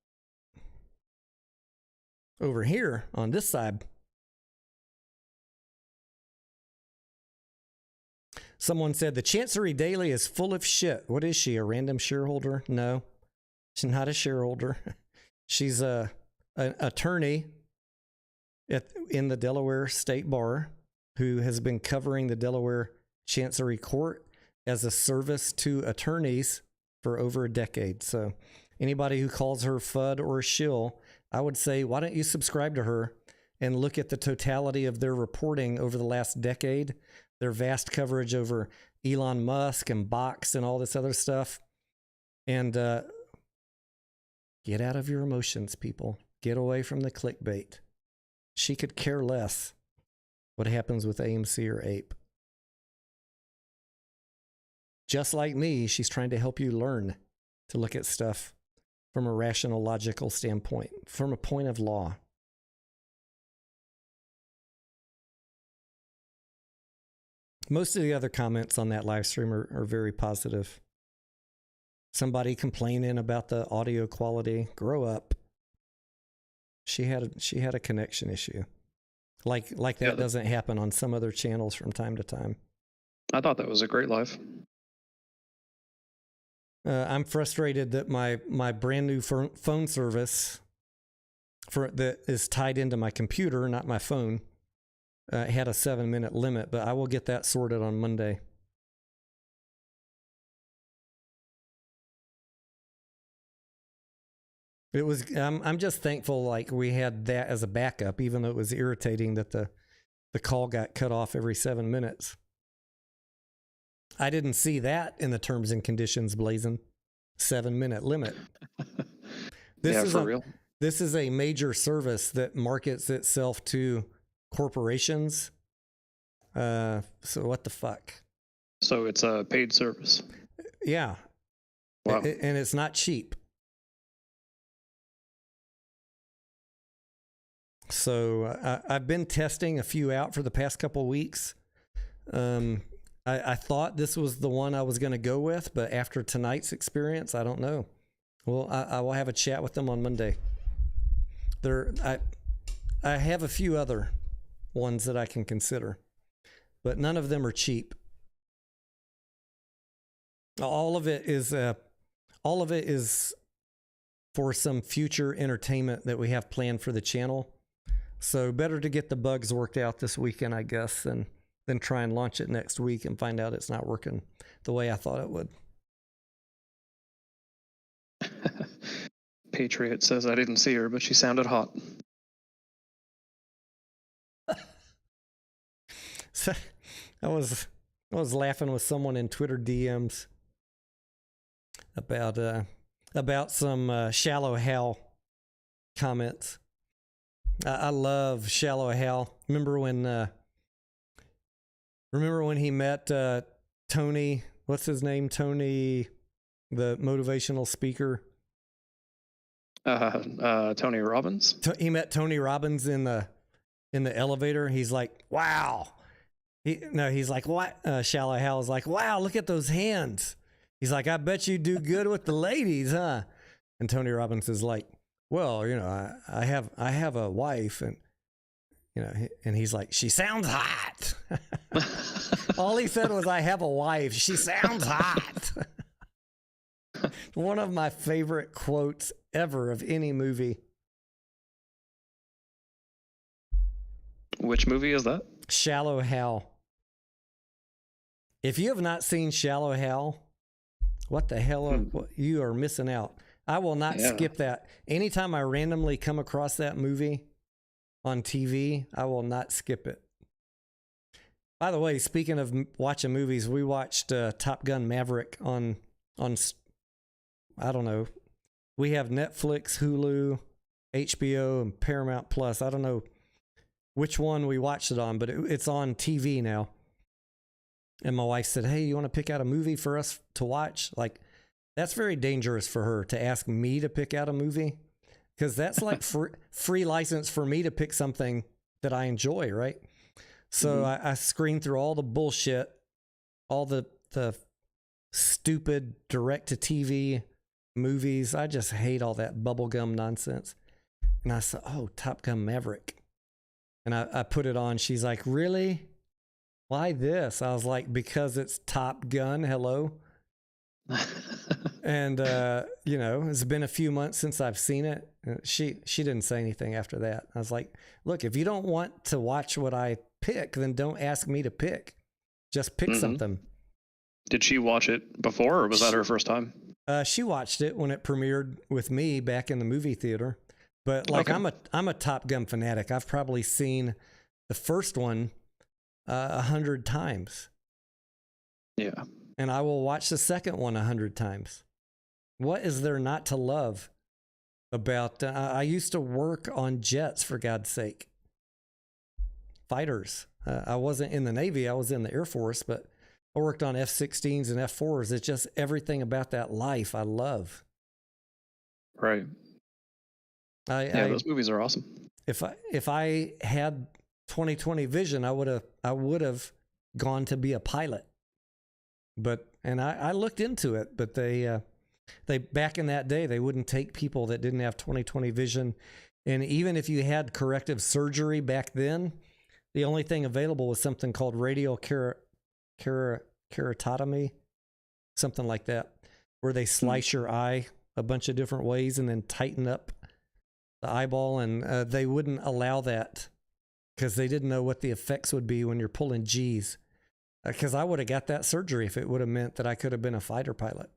Over here on this side, someone said the Chancery Daily is full of shit. What is she, a random shareholder? No, she's not a shareholder. She's an attorney in the Delaware State Bar who has been covering the Delaware Chancery Court as a service to attorneys for over a decade. So anybody who calls her FUD or shill, I would say, why don't you subscribe to her and look at the totality of their reporting over the last decade, their vast coverage over Elon Musk and Box and all this other stuff. And get out of your emotions, people. Get away from the clickbait. She could care less what happens with AMC or Ape. Just like me, she's trying to help you learn to look at stuff from a rational, logical standpoint, from a point of law. Most of the other comments on that live stream are very positive. Somebody complaining about the audio quality. Grow up. She had a connection issue. Like that doesn't happen on some other channels from time to time. I thought that was a great live. I'm frustrated that my brand new phone service that is tied into my computer, not my phone, had a 7-minute limit, but I will get that sorted on Monday. It was. I'm just thankful, like we had that as a backup, even though it was irritating that the call got cut off every 7 minutes. I didn't see that in the terms and conditions, blazing 7-minute limit. Real. This is a major service that markets itself to corporations. So what the fuck? So it's a paid service. Yeah. Wow. And it's not cheap. So I've been testing a few out for the past couple of weeks. I thought this was the one I was going to go with, but after tonight's experience, I don't know. Well, I will have a chat with them on Monday. I have a few other ones that I can consider, but none of them are cheap. All of it is for some future entertainment that we have planned for the channel. So better to get the bugs worked out this weekend, I guess, than try and launch it next week and find out it's not working the way I thought it would. Patriot says, I didn't see her, but she sounded hot. So I was laughing with someone in Twitter DMs about some Shallow Hal comments. I love Shallow Hal. Remember when he met Tony? What's his name? Tony, the motivational speaker. Tony Robbins. He met Tony Robbins in the elevator. He's like, "Wow." He's like, "What?" Shallow Hal is like, "Wow, look at those hands." He's like, "I bet you do good with the ladies, huh?" And Tony Robbins is like, "Well, I have a wife, and and he's like, she sounds hot." All he said was, "I have a wife. She sounds hot." One of my favorite quotes ever of any movie. Which movie is that? Shallow Hal. If you have not seen Shallow Hal, what the hell you are missing out. I will not Yeah. skip that. Anytime I randomly come across that movie on TV, I will not skip it. By the way, speaking of watching movies, we watched Top Gun Maverick on I don't know. We have Netflix, Hulu, HBO, and Paramount Plus. I don't know which one we watched it on, but it's on TV now. And my wife said, "Hey, you want to pick out a movie for us to watch?" Like, that's very dangerous for her to ask me to pick out a movie, because that's like free license for me to pick something that I enjoy, right? So I screen through all the bullshit, all the stupid direct-to-TV movies. I just hate all that bubblegum nonsense. And I said, "Oh, Top Gun Maverick." And I put it on. She's like, "Really? Why this?" I was like, "Because it's Top Gun. Hello." And, it's been a few months since I've seen it. She didn't say anything after that. I was like, "Look, if you don't want to watch what I pick, then don't ask me to pick. Just pick something." Did she watch it before, or was that her first time? She watched it when it premiered with me back in the movie theater. But like, Okay. I'm a Top Gun fanatic. I've probably seen the first one 100 times. Yeah. And I will watch the second one 100 times. What is there not to love about? I used to work on jets, for God's sake. Fighters. I wasn't in the Navy. I was in the Air Force, but I worked on F-16s and F-4s. It's just everything about that life I love. Right. Yeah, those movies are awesome. If I had 20/20 vision, I would have gone to be a pilot. But I looked into it, but they back in that day, they wouldn't take people that didn't have 20/20 vision. And even if you had corrective surgery back then, the only thing available was something called radial keratotomy, something like that, where they slice your eye a bunch of different ways and then tighten up the eyeball. And they wouldn't allow that because they didn't know what the effects would be when you're pulling G's. Because I would have got that surgery if it would have meant that I could have been a fighter pilot.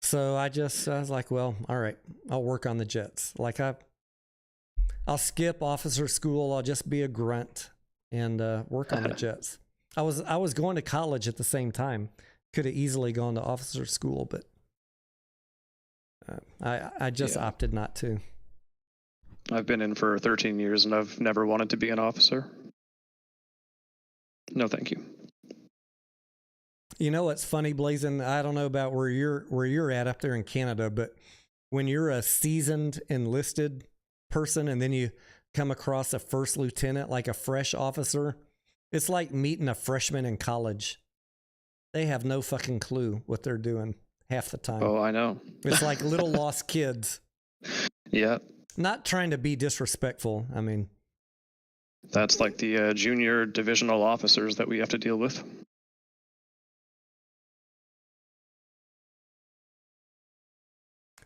So I was like, well, all right, I'll work on the jets. Like, I'll skip officer school. I'll just be a grunt and work on the jets. I was going to college at the same time. Could have easily gone to officer school, but I just opted not to. I've been in for 13 years, and I've never wanted to be an officer. No, thank you. You know what's funny, Blazin'? I don't know about where you're at up there in Canada, but when you're a seasoned enlisted person and then you come across a first lieutenant, like a fresh officer, it's like meeting a freshman in college. They have no fucking clue what they're doing half the time. Oh, I know. It's like little lost kids. Yeah. Not trying to be disrespectful. I mean, That's like the junior divisional officers that we have to deal with.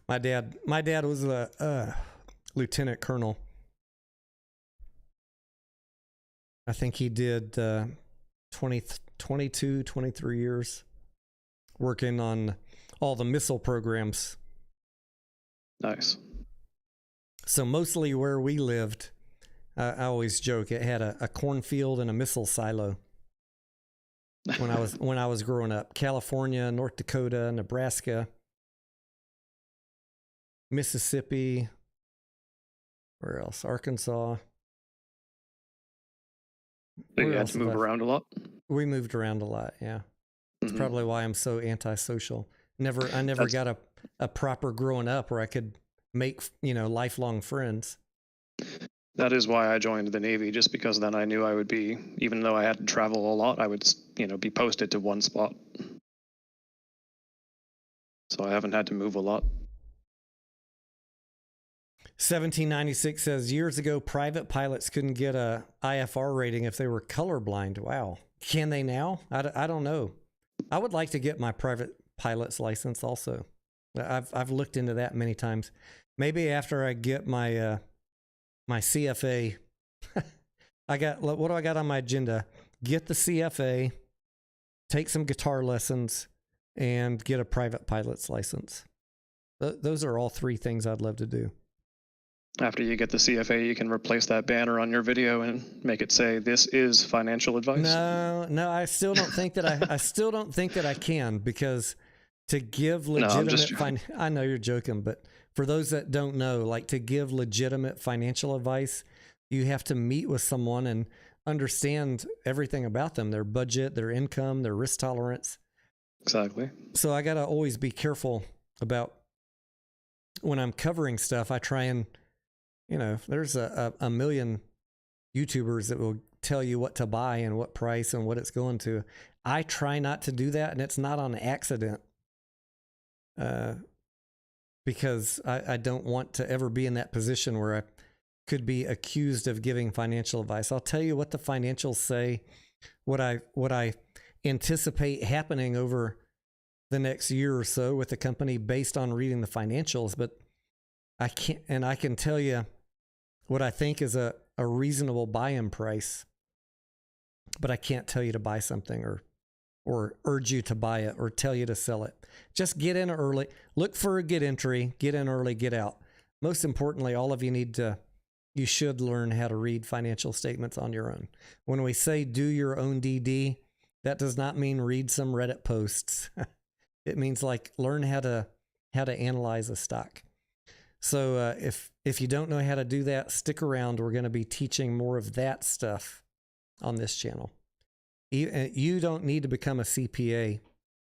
my dad was a lieutenant colonel. I think he did 22, 23 years working on all the missile programs. Nice. So mostly where we lived, I always joke, it had a cornfield and a missile silo. When I was growing up, California, North Dakota, Nebraska, Mississippi, where else? Arkansas. So you Where had else to have move I- around a lot? We moved around a lot, yeah. It's Mhm. probably why I'm so antisocial. I never got a proper growing up where I could make, lifelong friends. That is why I joined the Navy, just because then I knew I would be, even though I had to travel a lot, I would, be posted to one spot. So I haven't had to move a lot. 1796 says, years ago, private pilots couldn't get a IFR rating if they were colorblind. Wow. Can they now? I don't know. I would like to get my private pilot's license also. I've looked into that many times. Maybe after I get my my CFA, what do I got on my agenda? Get the CFA, take some guitar lessons, and get a private pilot's license. Those are all three things I'd love to do. After you get the CFA, you can replace that banner on your video and make it say, "This is financial advice." No, I still don't think that I still don't think that I can, because to give No, I'm legitimate just I know you're joking, but for those that don't know, like, to give legitimate financial advice, you have to meet with someone and understand everything about them, their budget, their income, their risk tolerance. Exactly. So I got to always be careful about when I'm covering stuff. I try and, there's a million YouTubers that will tell you what to buy and what price and what it's going to. I try not to do that, and it's not on accident, because I don't want to ever be in that position where I could be accused of giving financial advice. I'll tell you what the financials say, what I anticipate happening over the next year or so with the company based on reading the financials, but I can tell you what I think is a reasonable buy-in price, but I can't tell you to buy something or urge you to buy it or tell you to sell it. Just get in early, look for a good entry, get in early, get out. Most importantly, all of you should learn how to read financial statements on your own. When we say do your own DD, that does not mean read some Reddit posts. It means like learn how to analyze a stock. So if you don't know how to do that, stick around. We're going to be teaching more of that stuff on this channel. You don't need to become a CPA.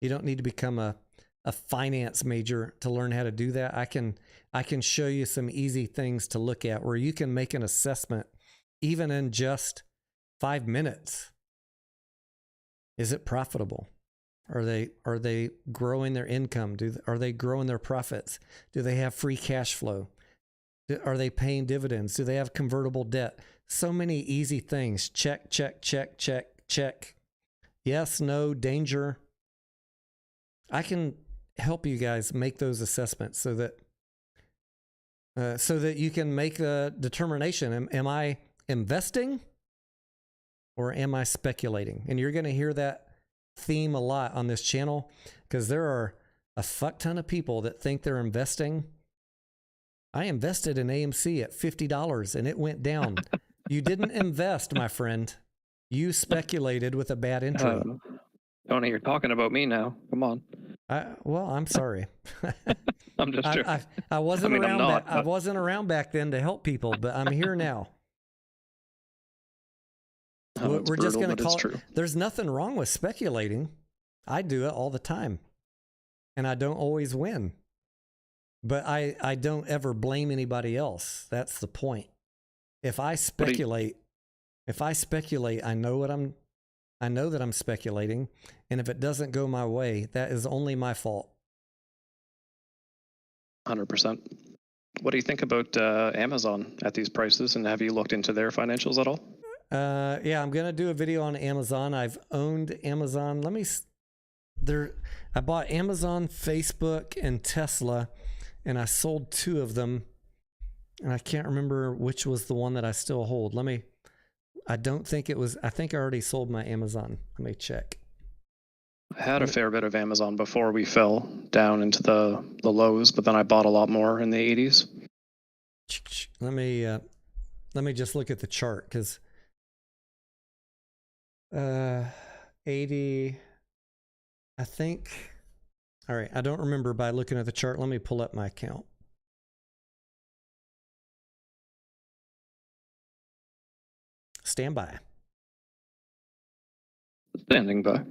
You don't need to become a finance major to learn how to do that. I can show you some easy things to look at where you can make an assessment even in just 5 minutes. Is it profitable? Are they growing their income? Are they growing their profits? Do they have free cash flow? Are they paying dividends? Do they have convertible debt? So many easy things. Check, check, check, check, check. Yes, no, danger. I can help you guys make those assessments so that you can make a determination. Am I investing or am I speculating? And you're going to hear that theme a lot on this channel, because there are a fuck ton of people that think they're investing. I invested in AMC at $50 and it went down. You didn't invest, my friend. You speculated with a bad entry. Tony, you're talking about me now. Come on. Well, I'm sorry. I'm just joking. I wasn't I mean, around. I'm not, I wasn't around back then to help people, but I'm here now. We're just going to call it. True. There's nothing wrong with speculating. I do it all the time, and I don't always win. But I don't ever blame anybody else. That's the point. If I speculate, I know that I'm speculating, and if it doesn't go my way, that is only my fault. 100%. What do you think about Amazon at these prices, and have you looked into their financials at all? Yeah, I'm gonna do a video on Amazon. I've owned Amazon. I bought Amazon, Facebook, and Tesla, and I sold 2 of them, and I can't remember which was the one that I still hold. I don't think it was. I think I already sold my Amazon. Let me check. I had a fair bit of Amazon before we fell down into the lows, but then I bought a lot more in the 80s. Let me just look at the chart, because 80, I think. All right, I don't remember by looking at the chart. Let me pull up my account. Stand by. Standing by.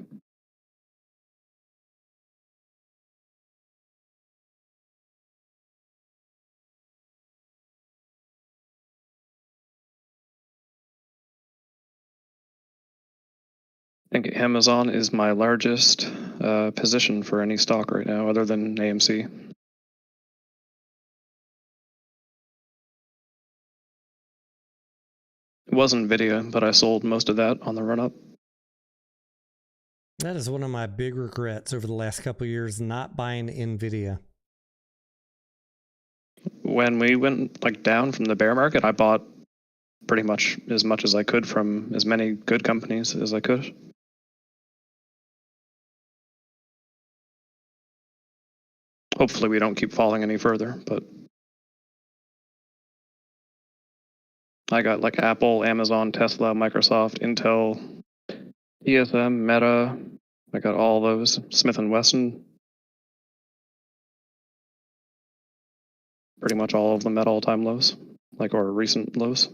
I think Amazon is my largest position for any stock right now, other than AMC. It wasn't Nvidia, but I sold most of that on the run-up. That is one of my big regrets over the last couple of years, not buying Nvidia. When we went down from the bear market, I bought pretty much as I could from as many good companies as I could. hopefully we don't keep falling any further. But I got like Apple, Amazon, Tesla, Microsoft, Intel, ESM, Meta. I got all those. Smith and Wesson. Pretty much all of them at all-time lows, like, or recent lows.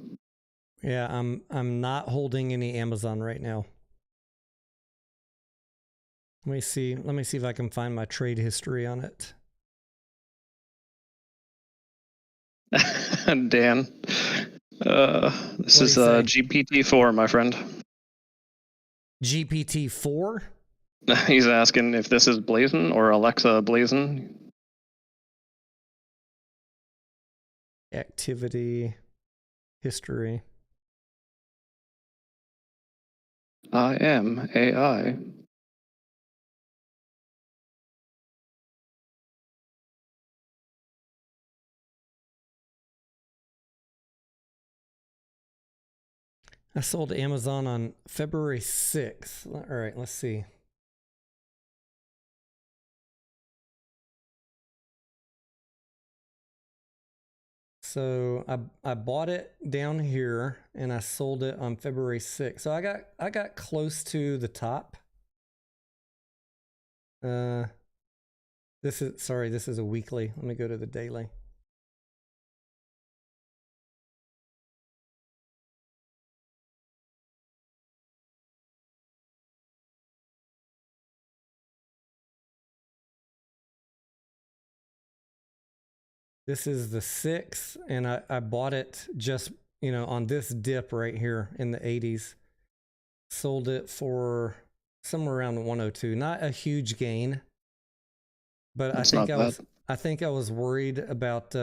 Yeah, I'm not holding any Amazon right now. Let me see if I can find my trade history on it. Dan, this is GPT-4, my friend. GPT-4? He's asking if this is Blazon or Alexa Blazon. Activity history. I am AI. I sold Amazon on February 6th. All right, let's see. So I bought it down here and I sold it on February 6th. So I got close to the top. This is a weekly. Let me go to the daily. This is the 6th, and I bought it just, on this dip right here in the 80s. Sold it for somewhere around 102. Not a huge gain, but I think I was worried about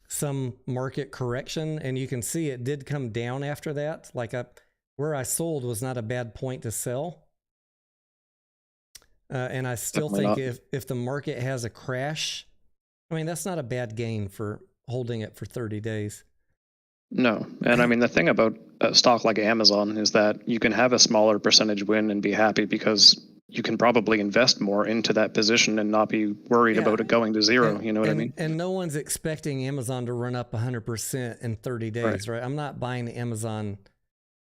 some market correction, and you can see it did come down after that. Like where I sold was not a bad point to sell. And I still think if the market has a crash, I mean, that's not a bad gain for holding it for 30 days. No. And I mean, the thing about a stock like Amazon is that you can have a smaller percentage win and be happy because you can probably invest more into that position and not be worried about it going to zero. You know what I mean? And no one's expecting Amazon to run up 100% in 30 days, right? I'm not buying Amazon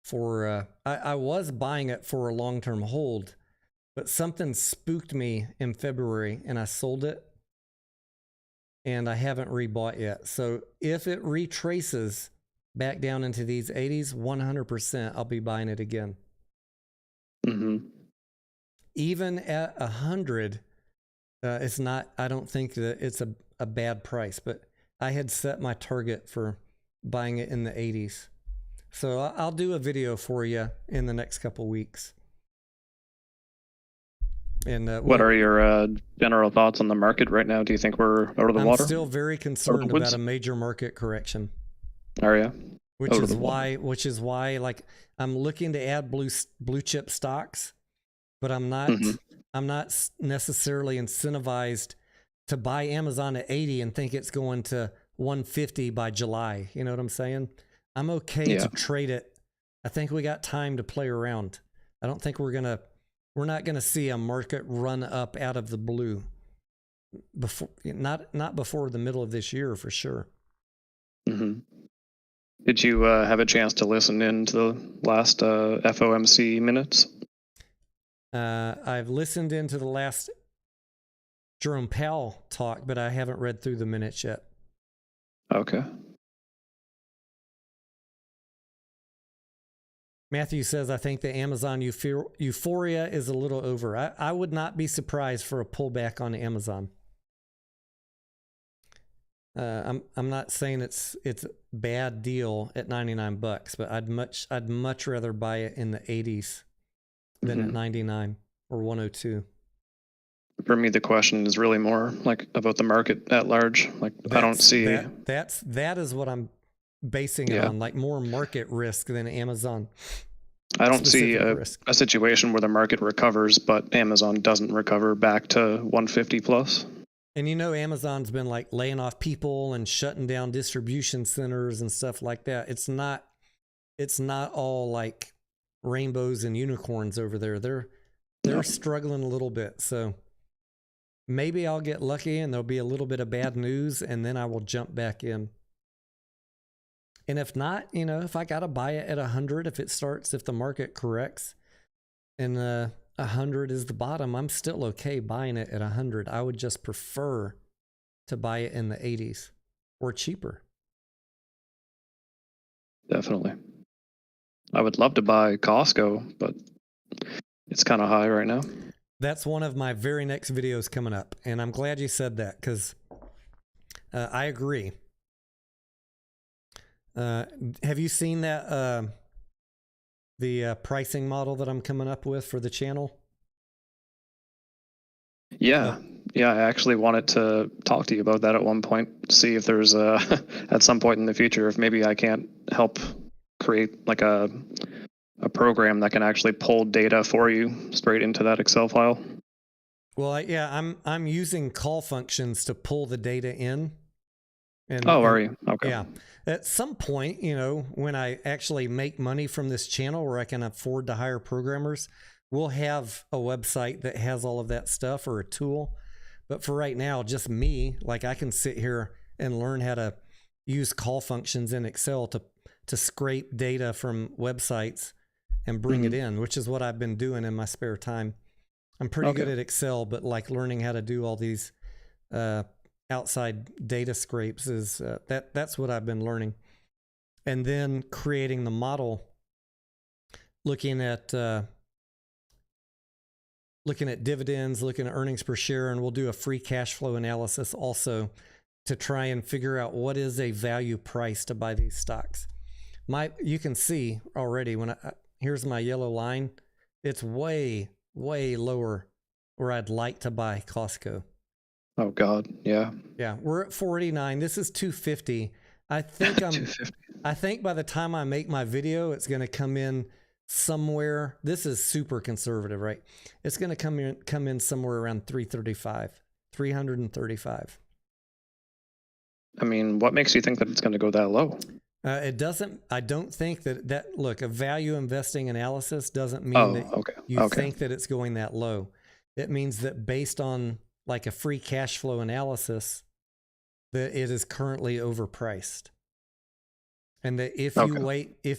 for, I was buying it for a long-term hold, but something spooked me in February and I sold it. And I haven't rebought yet. So if it retraces back down into these 80s, 100%, I'll be buying it again. Mm-hmm. Even at 100, it's not, I don't think that it's a bad price, but I had set my target for buying it in the 80s. So I'll do a video for you in the next couple weeks. And what are your general thoughts on the market right now? Do you think we're out of the water? I'm still very concerned about a major market correction. Are you? Which is why, like, I'm looking to add blue chip stocks, but I'm not necessarily incentivized to buy Amazon at 80 and think it's going to 150 by July. You know what I'm saying? I'm okay to trade it. I think we got time to play around. I don't think we're not going to see a market run up out of the blue before, not before the middle of this year for sure. Mm-hmm. Did you have a chance to listen in to the last FOMC minutes? I've listened into the last Jerome Powell talk, but I haven't read through the minutes yet. Okay. Matthew says, I think the Amazon euphoria is a little over. I would not be surprised for a pullback on Amazon. I'm not saying it's a bad deal at $99, but I'd much rather buy it in the 80s than at 99 or 102. For me, the question is really more like about the market at large. Like, I don't see that is what I'm basing it on, like more market risk than Amazon. I don't see a situation where the market recovers, but Amazon doesn't recover back to 150 plus. And Amazon's been like laying off people and shutting down distribution centers and stuff like that. It's not all like rainbows and unicorns over there. They're struggling a little bit. So maybe I'll get lucky and there'll be a little bit of bad news and then I will jump back in. And if not, you know, if I got to buy it at 100, if the market corrects and 100 is the bottom, I'm still okay buying it at 100. I would just prefer to buy it in the 80s or cheaper. Definitely. I would love to buy Costco, but it's kind of high right now. That's one of my very next videos coming up. And I'm glad you said that because I agree. Have you seen that, the pricing model that I'm coming up with for the channel? Yeah. Yeah, I actually wanted to talk to you about that at one point, see if there's at some point in the future, if maybe I can't help create like a program that can actually pull data for you straight into that Excel file. Well, yeah, I'm using call functions to pull the data in. Are you? Okay. Yeah. At some point, you know, when I actually make money from this channel where I can afford to hire programmers, we'll have a website that has all of that stuff or a tool. But for right now, just me, like I can sit here and learn how to use call functions in Excel to scrape data from websites and bring it in, which is what I've been doing in my spare time. I'm pretty good at Excel, but like learning how to do all these outside data scrapes is that's what I've been learning. And then creating the model, looking at dividends, looking at earnings per share, and we'll do a free cash flow analysis also to try and figure out what is a value price to buy these stocks. You can see already when here's my yellow line, it's way lower where I'd like to buy Costco. Oh God, yeah. Yeah, we're at 489. This is 250. I think I think by the time I make my video, it's going to come in somewhere. This is super conservative, right? It's going to come in somewhere around 335. I mean, what makes you think that it's going to go that low? It doesn't. I don't think that look, a value investing analysis doesn't mean that you think that it's going that low. It means that based on like a free cash flow analysis, that it is currently overpriced. And that if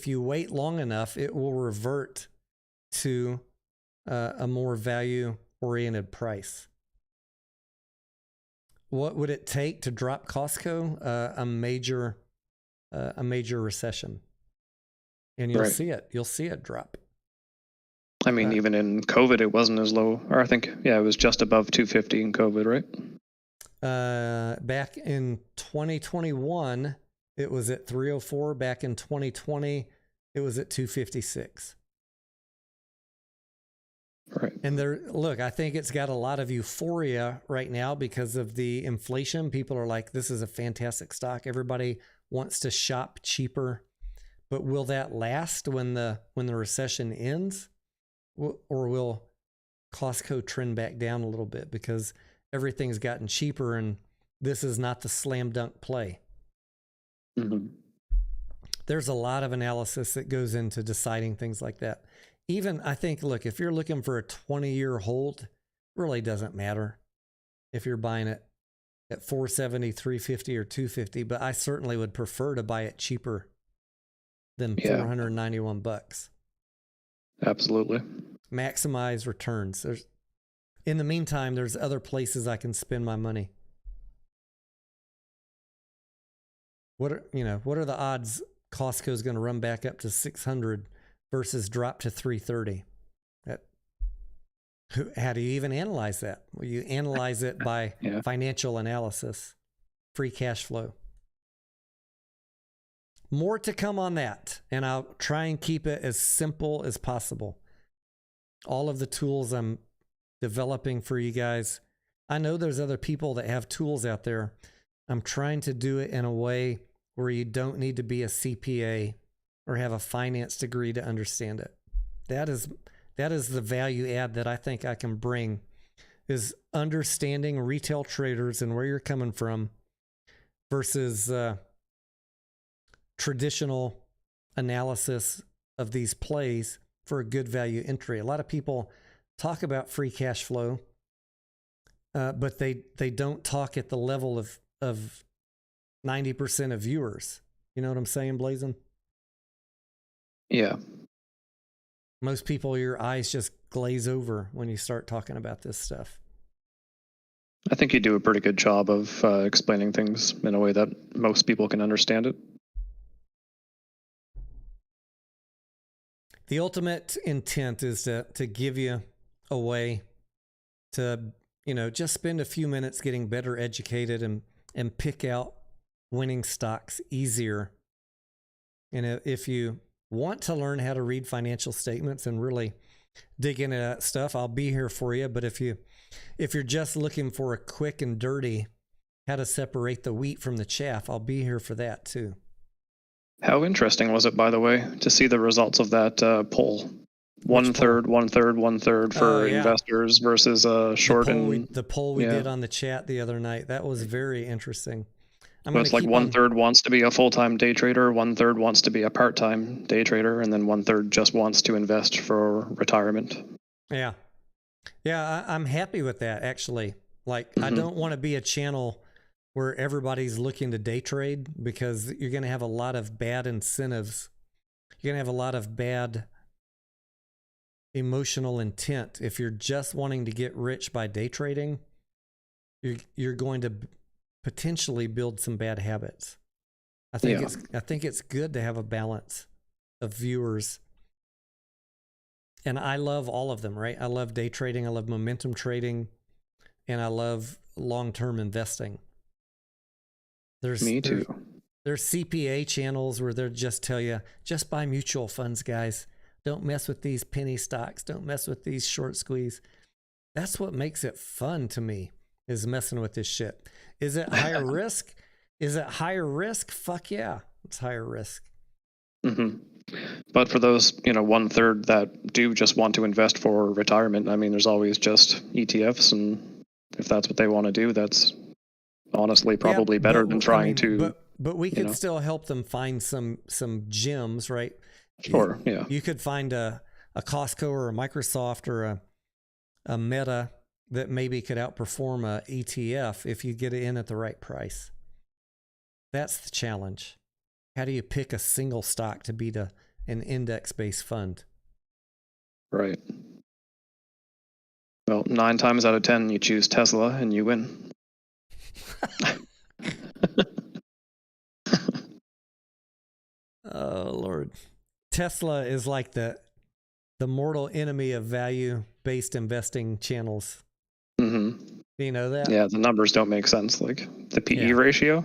you wait long enough, it will revert to a more value oriented price. What would it take to drop Costco? A major recession, and you'll see it. You'll see it drop. I mean, even in COVID, it wasn't as low, or I think, it was just above 250 in COVID, right? Back in 2021, it was at 304. Back in 2020, it was at 256. Right. And look, I think it's got a lot of euphoria right now because of the inflation. People are like, this is a fantastic stock. Everybody wants to shop cheaper. But will that last when the recession ends? Or will Costco trend back down a little bit because everything's gotten cheaper and this is not the slam dunk play? Mm-hmm. There's a lot of analysis that goes into deciding things like that. Even, I think, look, if you're looking for a 20-year hold, really doesn't matter if you're buying it at 470, 350, or 250, but I certainly would prefer to buy it cheaper than $491. Absolutely. Maximize returns. In the meantime, there's other places I can spend my money. What are the odds Costco's going to run back up to 600 versus drop to 330? How do you even analyze that? Well, you analyze it by financial analysis, free cash flow. More to come on that, and I'll try and keep it as simple as possible. All of the tools I'm developing for you guys, I know there's other people that have tools out there. I'm trying to do it in a way where you don't need to be a CPA or have a finance degree to understand it. That is the value add that I think I can bring, is understanding retail traders and where you're coming from versus traditional analysis of these plays for a good value entry. A lot of people talk about free cash flow, but they don't talk at the level of 90% of viewers. You know what I'm saying, Blazin? Yeah. Most people, your eyes just glaze over when you start talking about this stuff. I think you do a pretty good job of explaining things in a way that most people can understand it. The ultimate intent is to give you a way to, just spend a few minutes getting better educated and pick out winning stocks easier. And if you want to learn how to read financial statements and really dig into that stuff, I'll be here for you. But if you're just looking for a quick and dirty how to separate the wheat from the chaff, I'll be here for that too. How interesting was it, by the way, to see the results of that poll? One third for investors versus short the poll we did on the chat the other night. That was very interesting. It's like 1/3 wants to be a full-time day trader, 1/3 wants to be a part-time day trader, and then 1/3 just wants to invest for retirement. Yeah. Yeah, I'm happy with that, actually. Like, I don't want to be a channel where everybody's looking to day trade, because you're going to have a lot of bad incentives. You're going to have a lot of bad emotional intent. If you're just wanting to get rich by day trading, you're going to potentially build some bad habits. I think it's good to have a balance of viewers. And I love all of them, right? I love day trading, I love momentum trading, and I love long-term investing. Me too. There's CPA channels where they'll just tell you, just buy mutual funds, guys. Don't mess with these penny stocks. Don't mess with these short squeeze. That's what makes it fun to me, is messing with this shit. Is it higher risk? Is it higher risk? Fuck yeah, it's higher risk. But for those, 1/3 that do just want to invest for retirement, I mean, there's always just ETFs, and if that's what they want to do, that's honestly probably better than trying to. But we could still help them find some gems, right? Sure. Yeah. You could find a Costco or a Microsoft or a Meta that maybe could outperform a ETF if you get it in at the right price. That's the challenge. How do you pick a single stock to beat an index-based fund? Right. Well, 9 times out of 10, you choose Tesla and you win. Oh, Lord. Tesla is like the mortal enemy of value-based investing channels. Do you know that? Yeah, the numbers don't make sense. Like the PE ratio.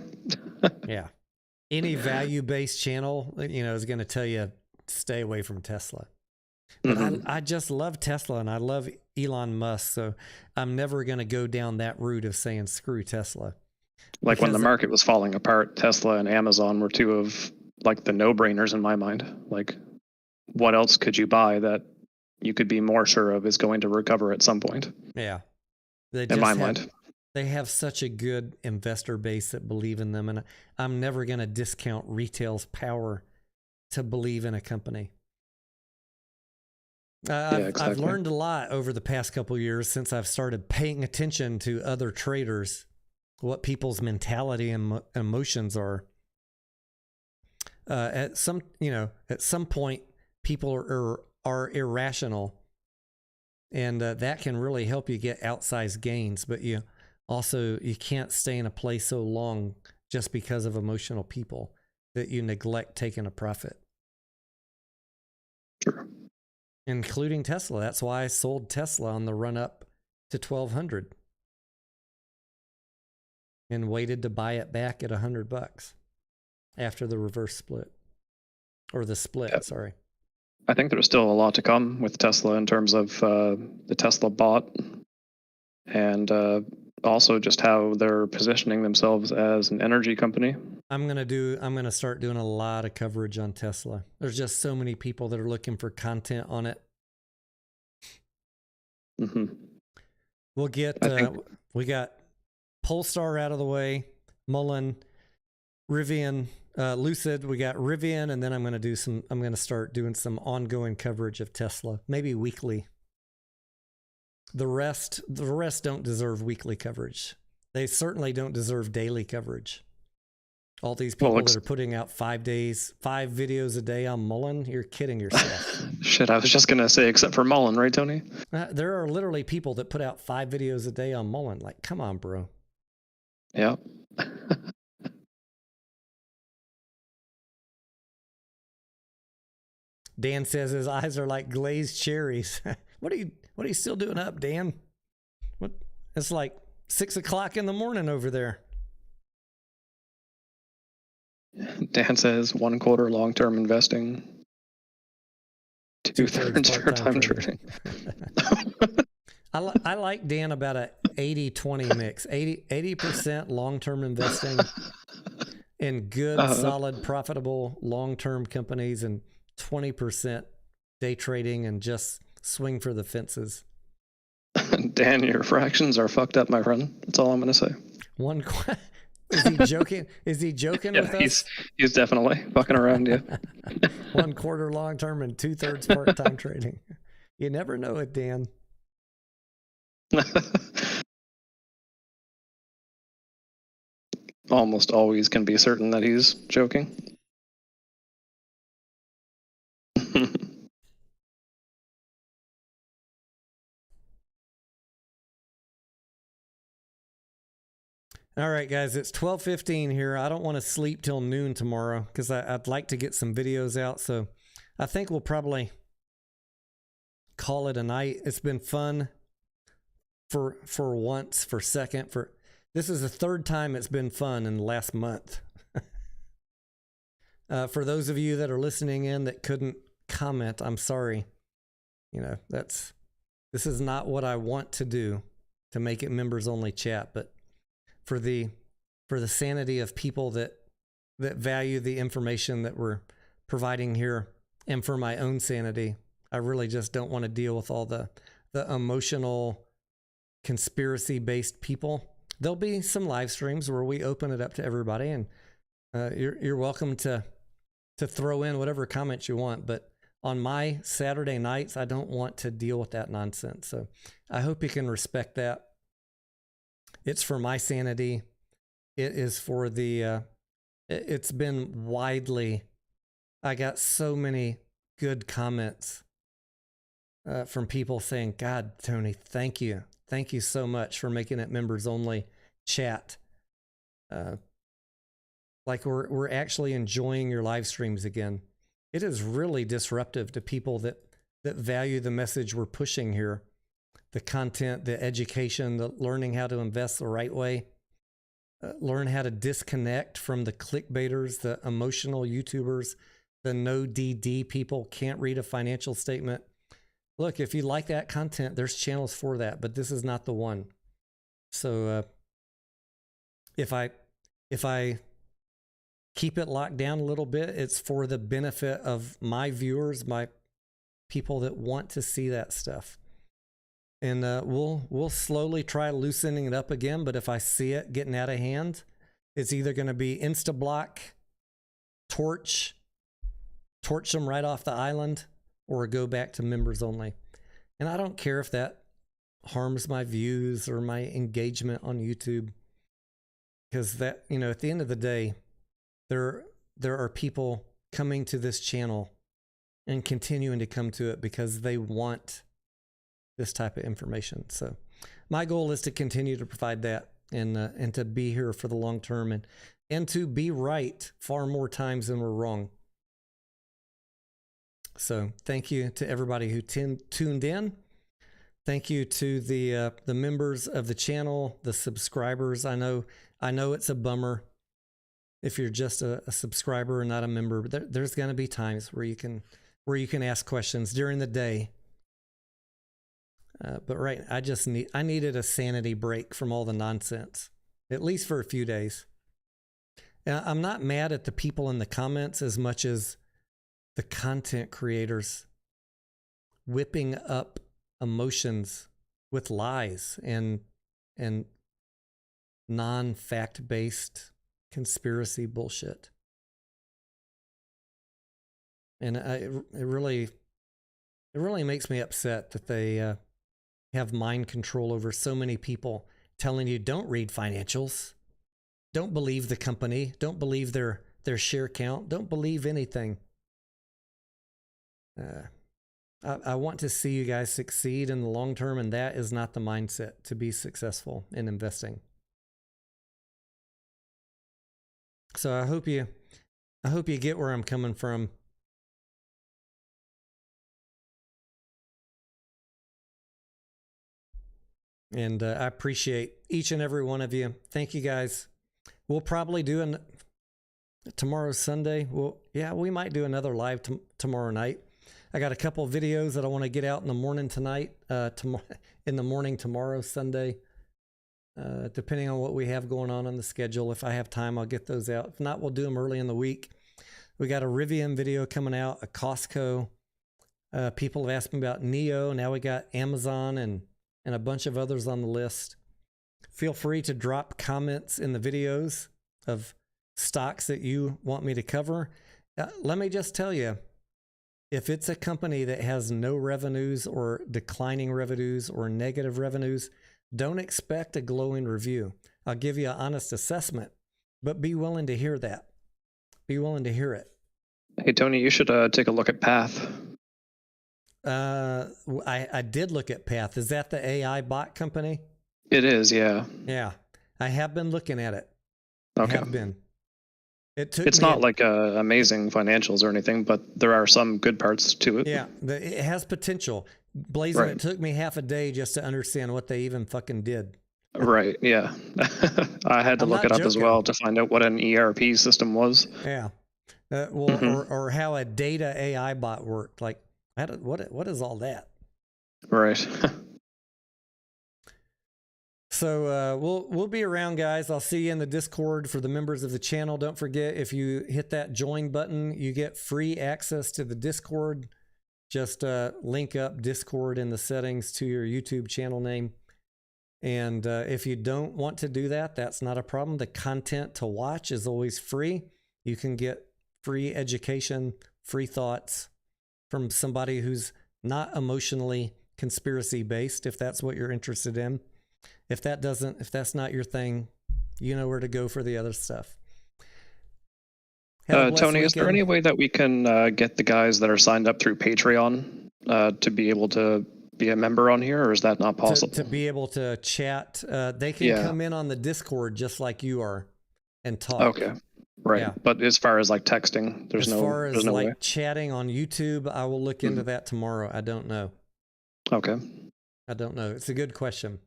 Yeah. Any value-based channel, is going to tell you stay away from Tesla. But I just love Tesla and I love Elon Musk, so I'm never going to go down that route of saying screw Tesla. Like when the market was falling apart, Tesla and Amazon were two of like the no-brainers in my mind. Like, what else could you buy that you could be more sure of is going to recover at some point? Yeah. In my mind. They have such a good investor base that believe in them, and I'm never going to discount retail's power to believe in a company. I've learned a lot over the past couple of years since I've started paying attention to other traders, what people's mentality and emotions are. At some point, people are irrational, and that can really help you get outsized gains. But you can't stay in a place so long just because of emotional people that you neglect taking a profit. Sure. Including Tesla. That's why I sold Tesla on the run up to 1,200 and waited to buy it back at $100 after the reverse split, or the split. Sorry. I think there's still a lot to come with Tesla in terms of the Tesla bot, and also just how they're positioning themselves as an energy company. I'm going to start doing a lot of coverage on Tesla. There's just so many people that are looking for content on it. We'll get, we got Polestar out of the way, Mullen, Rivian, Lucid. We got Rivian, and then I'm going to start doing some ongoing coverage of Tesla, maybe weekly. The rest don't deserve weekly coverage. They certainly don't deserve daily coverage. All these people that are putting out 5 videos a day on Mullen, you're kidding yourself. Shit, I was just going to say, except for Mullen, right, Tony? There are literally people that put out 5 videos a day on Mullen. Like, come on, bro. Yeah. Dan says his eyes are like glazed cherries. What are you still doing up, Dan? What? It's like 6 o'clock in the morning over there. Dan says 1/4 long-term investing, 2/3 part-time trading. I like Dan about a 80-20 mix. 80% long-term investing in good, solid, profitable long-term companies, and 20% day trading and just swing for the fences. Dan, your fractions are fucked up, my friend. That's all I'm going to say. Is he joking? Is he joking with us? He's definitely fucking around you. 1/4 long-term and 2/3 part-time trading. You never know it, Dan. Almost always can be certain that he's joking. All right, guys, it's 12:15 here. I don't want to sleep till noon tomorrow because I'd like to get some videos out. So I think we'll probably call it a night. It's been fun for once, this is the 3rd time it's been fun in the last month. For those of you that are listening in that couldn't comment, I'm sorry. You know, this is not what I want to do, to make it members only chat, but for the sanity of people that value the information that we're providing here, and for my own sanity, I really just don't want to deal with all the emotional, conspiracy-based people. There'll be some live streams where we open it up to everybody, and you're welcome to throw in whatever comments you want. But on my Saturday nights, I don't want to deal with that nonsense. So I hope you can respect that. It's for my sanity. It is for it's been widely, I got so many good comments from people saying, God, Tony, thank you. Thank you so much for making it members only chat. Like we're actually enjoying your live streams again. It is really disruptive to people that value the message we're pushing here. The content, the education, the learning how to invest the right way, learn how to disconnect from the clickbaiters, the emotional YouTubers, the no DD people, can't read a financial statement. Look, if you like that content, there's channels for that, but this is not the one. So if I keep it locked down a little bit, it's for the benefit of my viewers, my people that want to see that stuff. And we'll slowly try loosening it up again. But if I see it getting out of hand, it's either going to be insta-block, torch them right off the island, or go back to members only. And I don't care if that harms my views or my engagement on YouTube, because that, you know, at the end of the day, there are people coming to this channel and continuing to come to it because they want this type of information. So my goal is to continue to provide that and to be here for the long term and to be right far more times than we're wrong. So thank you to everybody who tuned in. Thank you to the members of the channel, the subscribers. I know it's a bummer if you're just a subscriber and not a member, but there's going to be times where you can ask questions during the day. But right, I needed a sanity break from all the nonsense, at least for a few days. I'm not mad at the people in the comments as much as the content creators whipping up emotions with lies and non-fact based conspiracy bullshit. And it really makes me upset that have mind control over so many people telling you don't read financials, don't believe the company, don't believe their share count, don't believe anything. I want to see you guys succeed in the long term, and that is not the mindset to be successful in investing. So I hope you get where I'm coming from. And I appreciate each and every one of you. Thank you, guys. We'll probably do tomorrow's Sunday. We might do another live tomorrow night. I got a couple of videos that I want to get out in the morning tonight, in the morning tomorrow, Sunday, depending on what we have going on the schedule. If I have time, I'll get those out. If not, we'll do them early in the week. We got a Rivian video coming out, a Costco. People have asked me about Neo. Now we got Amazon and a bunch of others on the list. Feel free to drop comments in the videos of stocks that you want me to cover. Let me just tell you, if it's a company that has no revenues or declining revenues or negative revenues, don't expect a glowing review. I'll give you an honest assessment, but be willing to hear that. Be willing to hear it. Hey, Tony, you should take a look at Path. I did look at Path. Is that the AI bot company? It is, yeah. Yeah. I have been looking at it. Okay. I have been. It's not like amazing financials or anything, but there are some good parts to it. Yeah, it has potential. Blazing, right. It took me half a day just to understand what they even fucking did. Right, yeah. I had to look it up as well to find out what an ERP system was. Yeah. Or how a data AI bot worked. Like, what is all that? Right. So we'll be around, guys. I'll see you in the Discord for the members of the channel. Don't forget, if you hit that join button, you get free access to the Discord. Just link up Discord in the settings to your YouTube channel name. And if you don't want to do that, that's not a problem. The content to watch is always free. You can get free education, free thoughts from somebody who's not emotionally conspiracy based, if that's what you're interested in. If that's not your thing, you know where to go for the other stuff. Tony, weekend. Is there any way that we can get the guys that are signed up through Patreon to be able to be a member on here, or is that not possible? To be able to chat, they can come in on the Discord just like you are and talk. Okay, right. Yeah. But as far as like texting, there's no way. Chatting on YouTube, I will look into that tomorrow. I don't know. Okay. I don't know. It's a good question.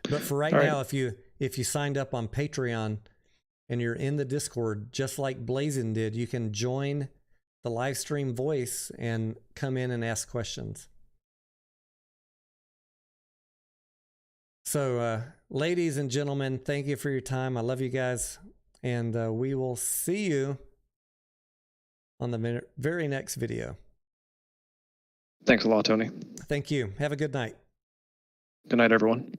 But for right now, if you signed up on Patreon and you're in the Discord, just like Blazin did, you can join the live stream voice and come in and ask questions. So, ladies and gentlemen, thank you for your time. I love you guys. And we will see you on the very next video. Thanks a lot, Tony. Thank you. Have a good night. Good night, everyone.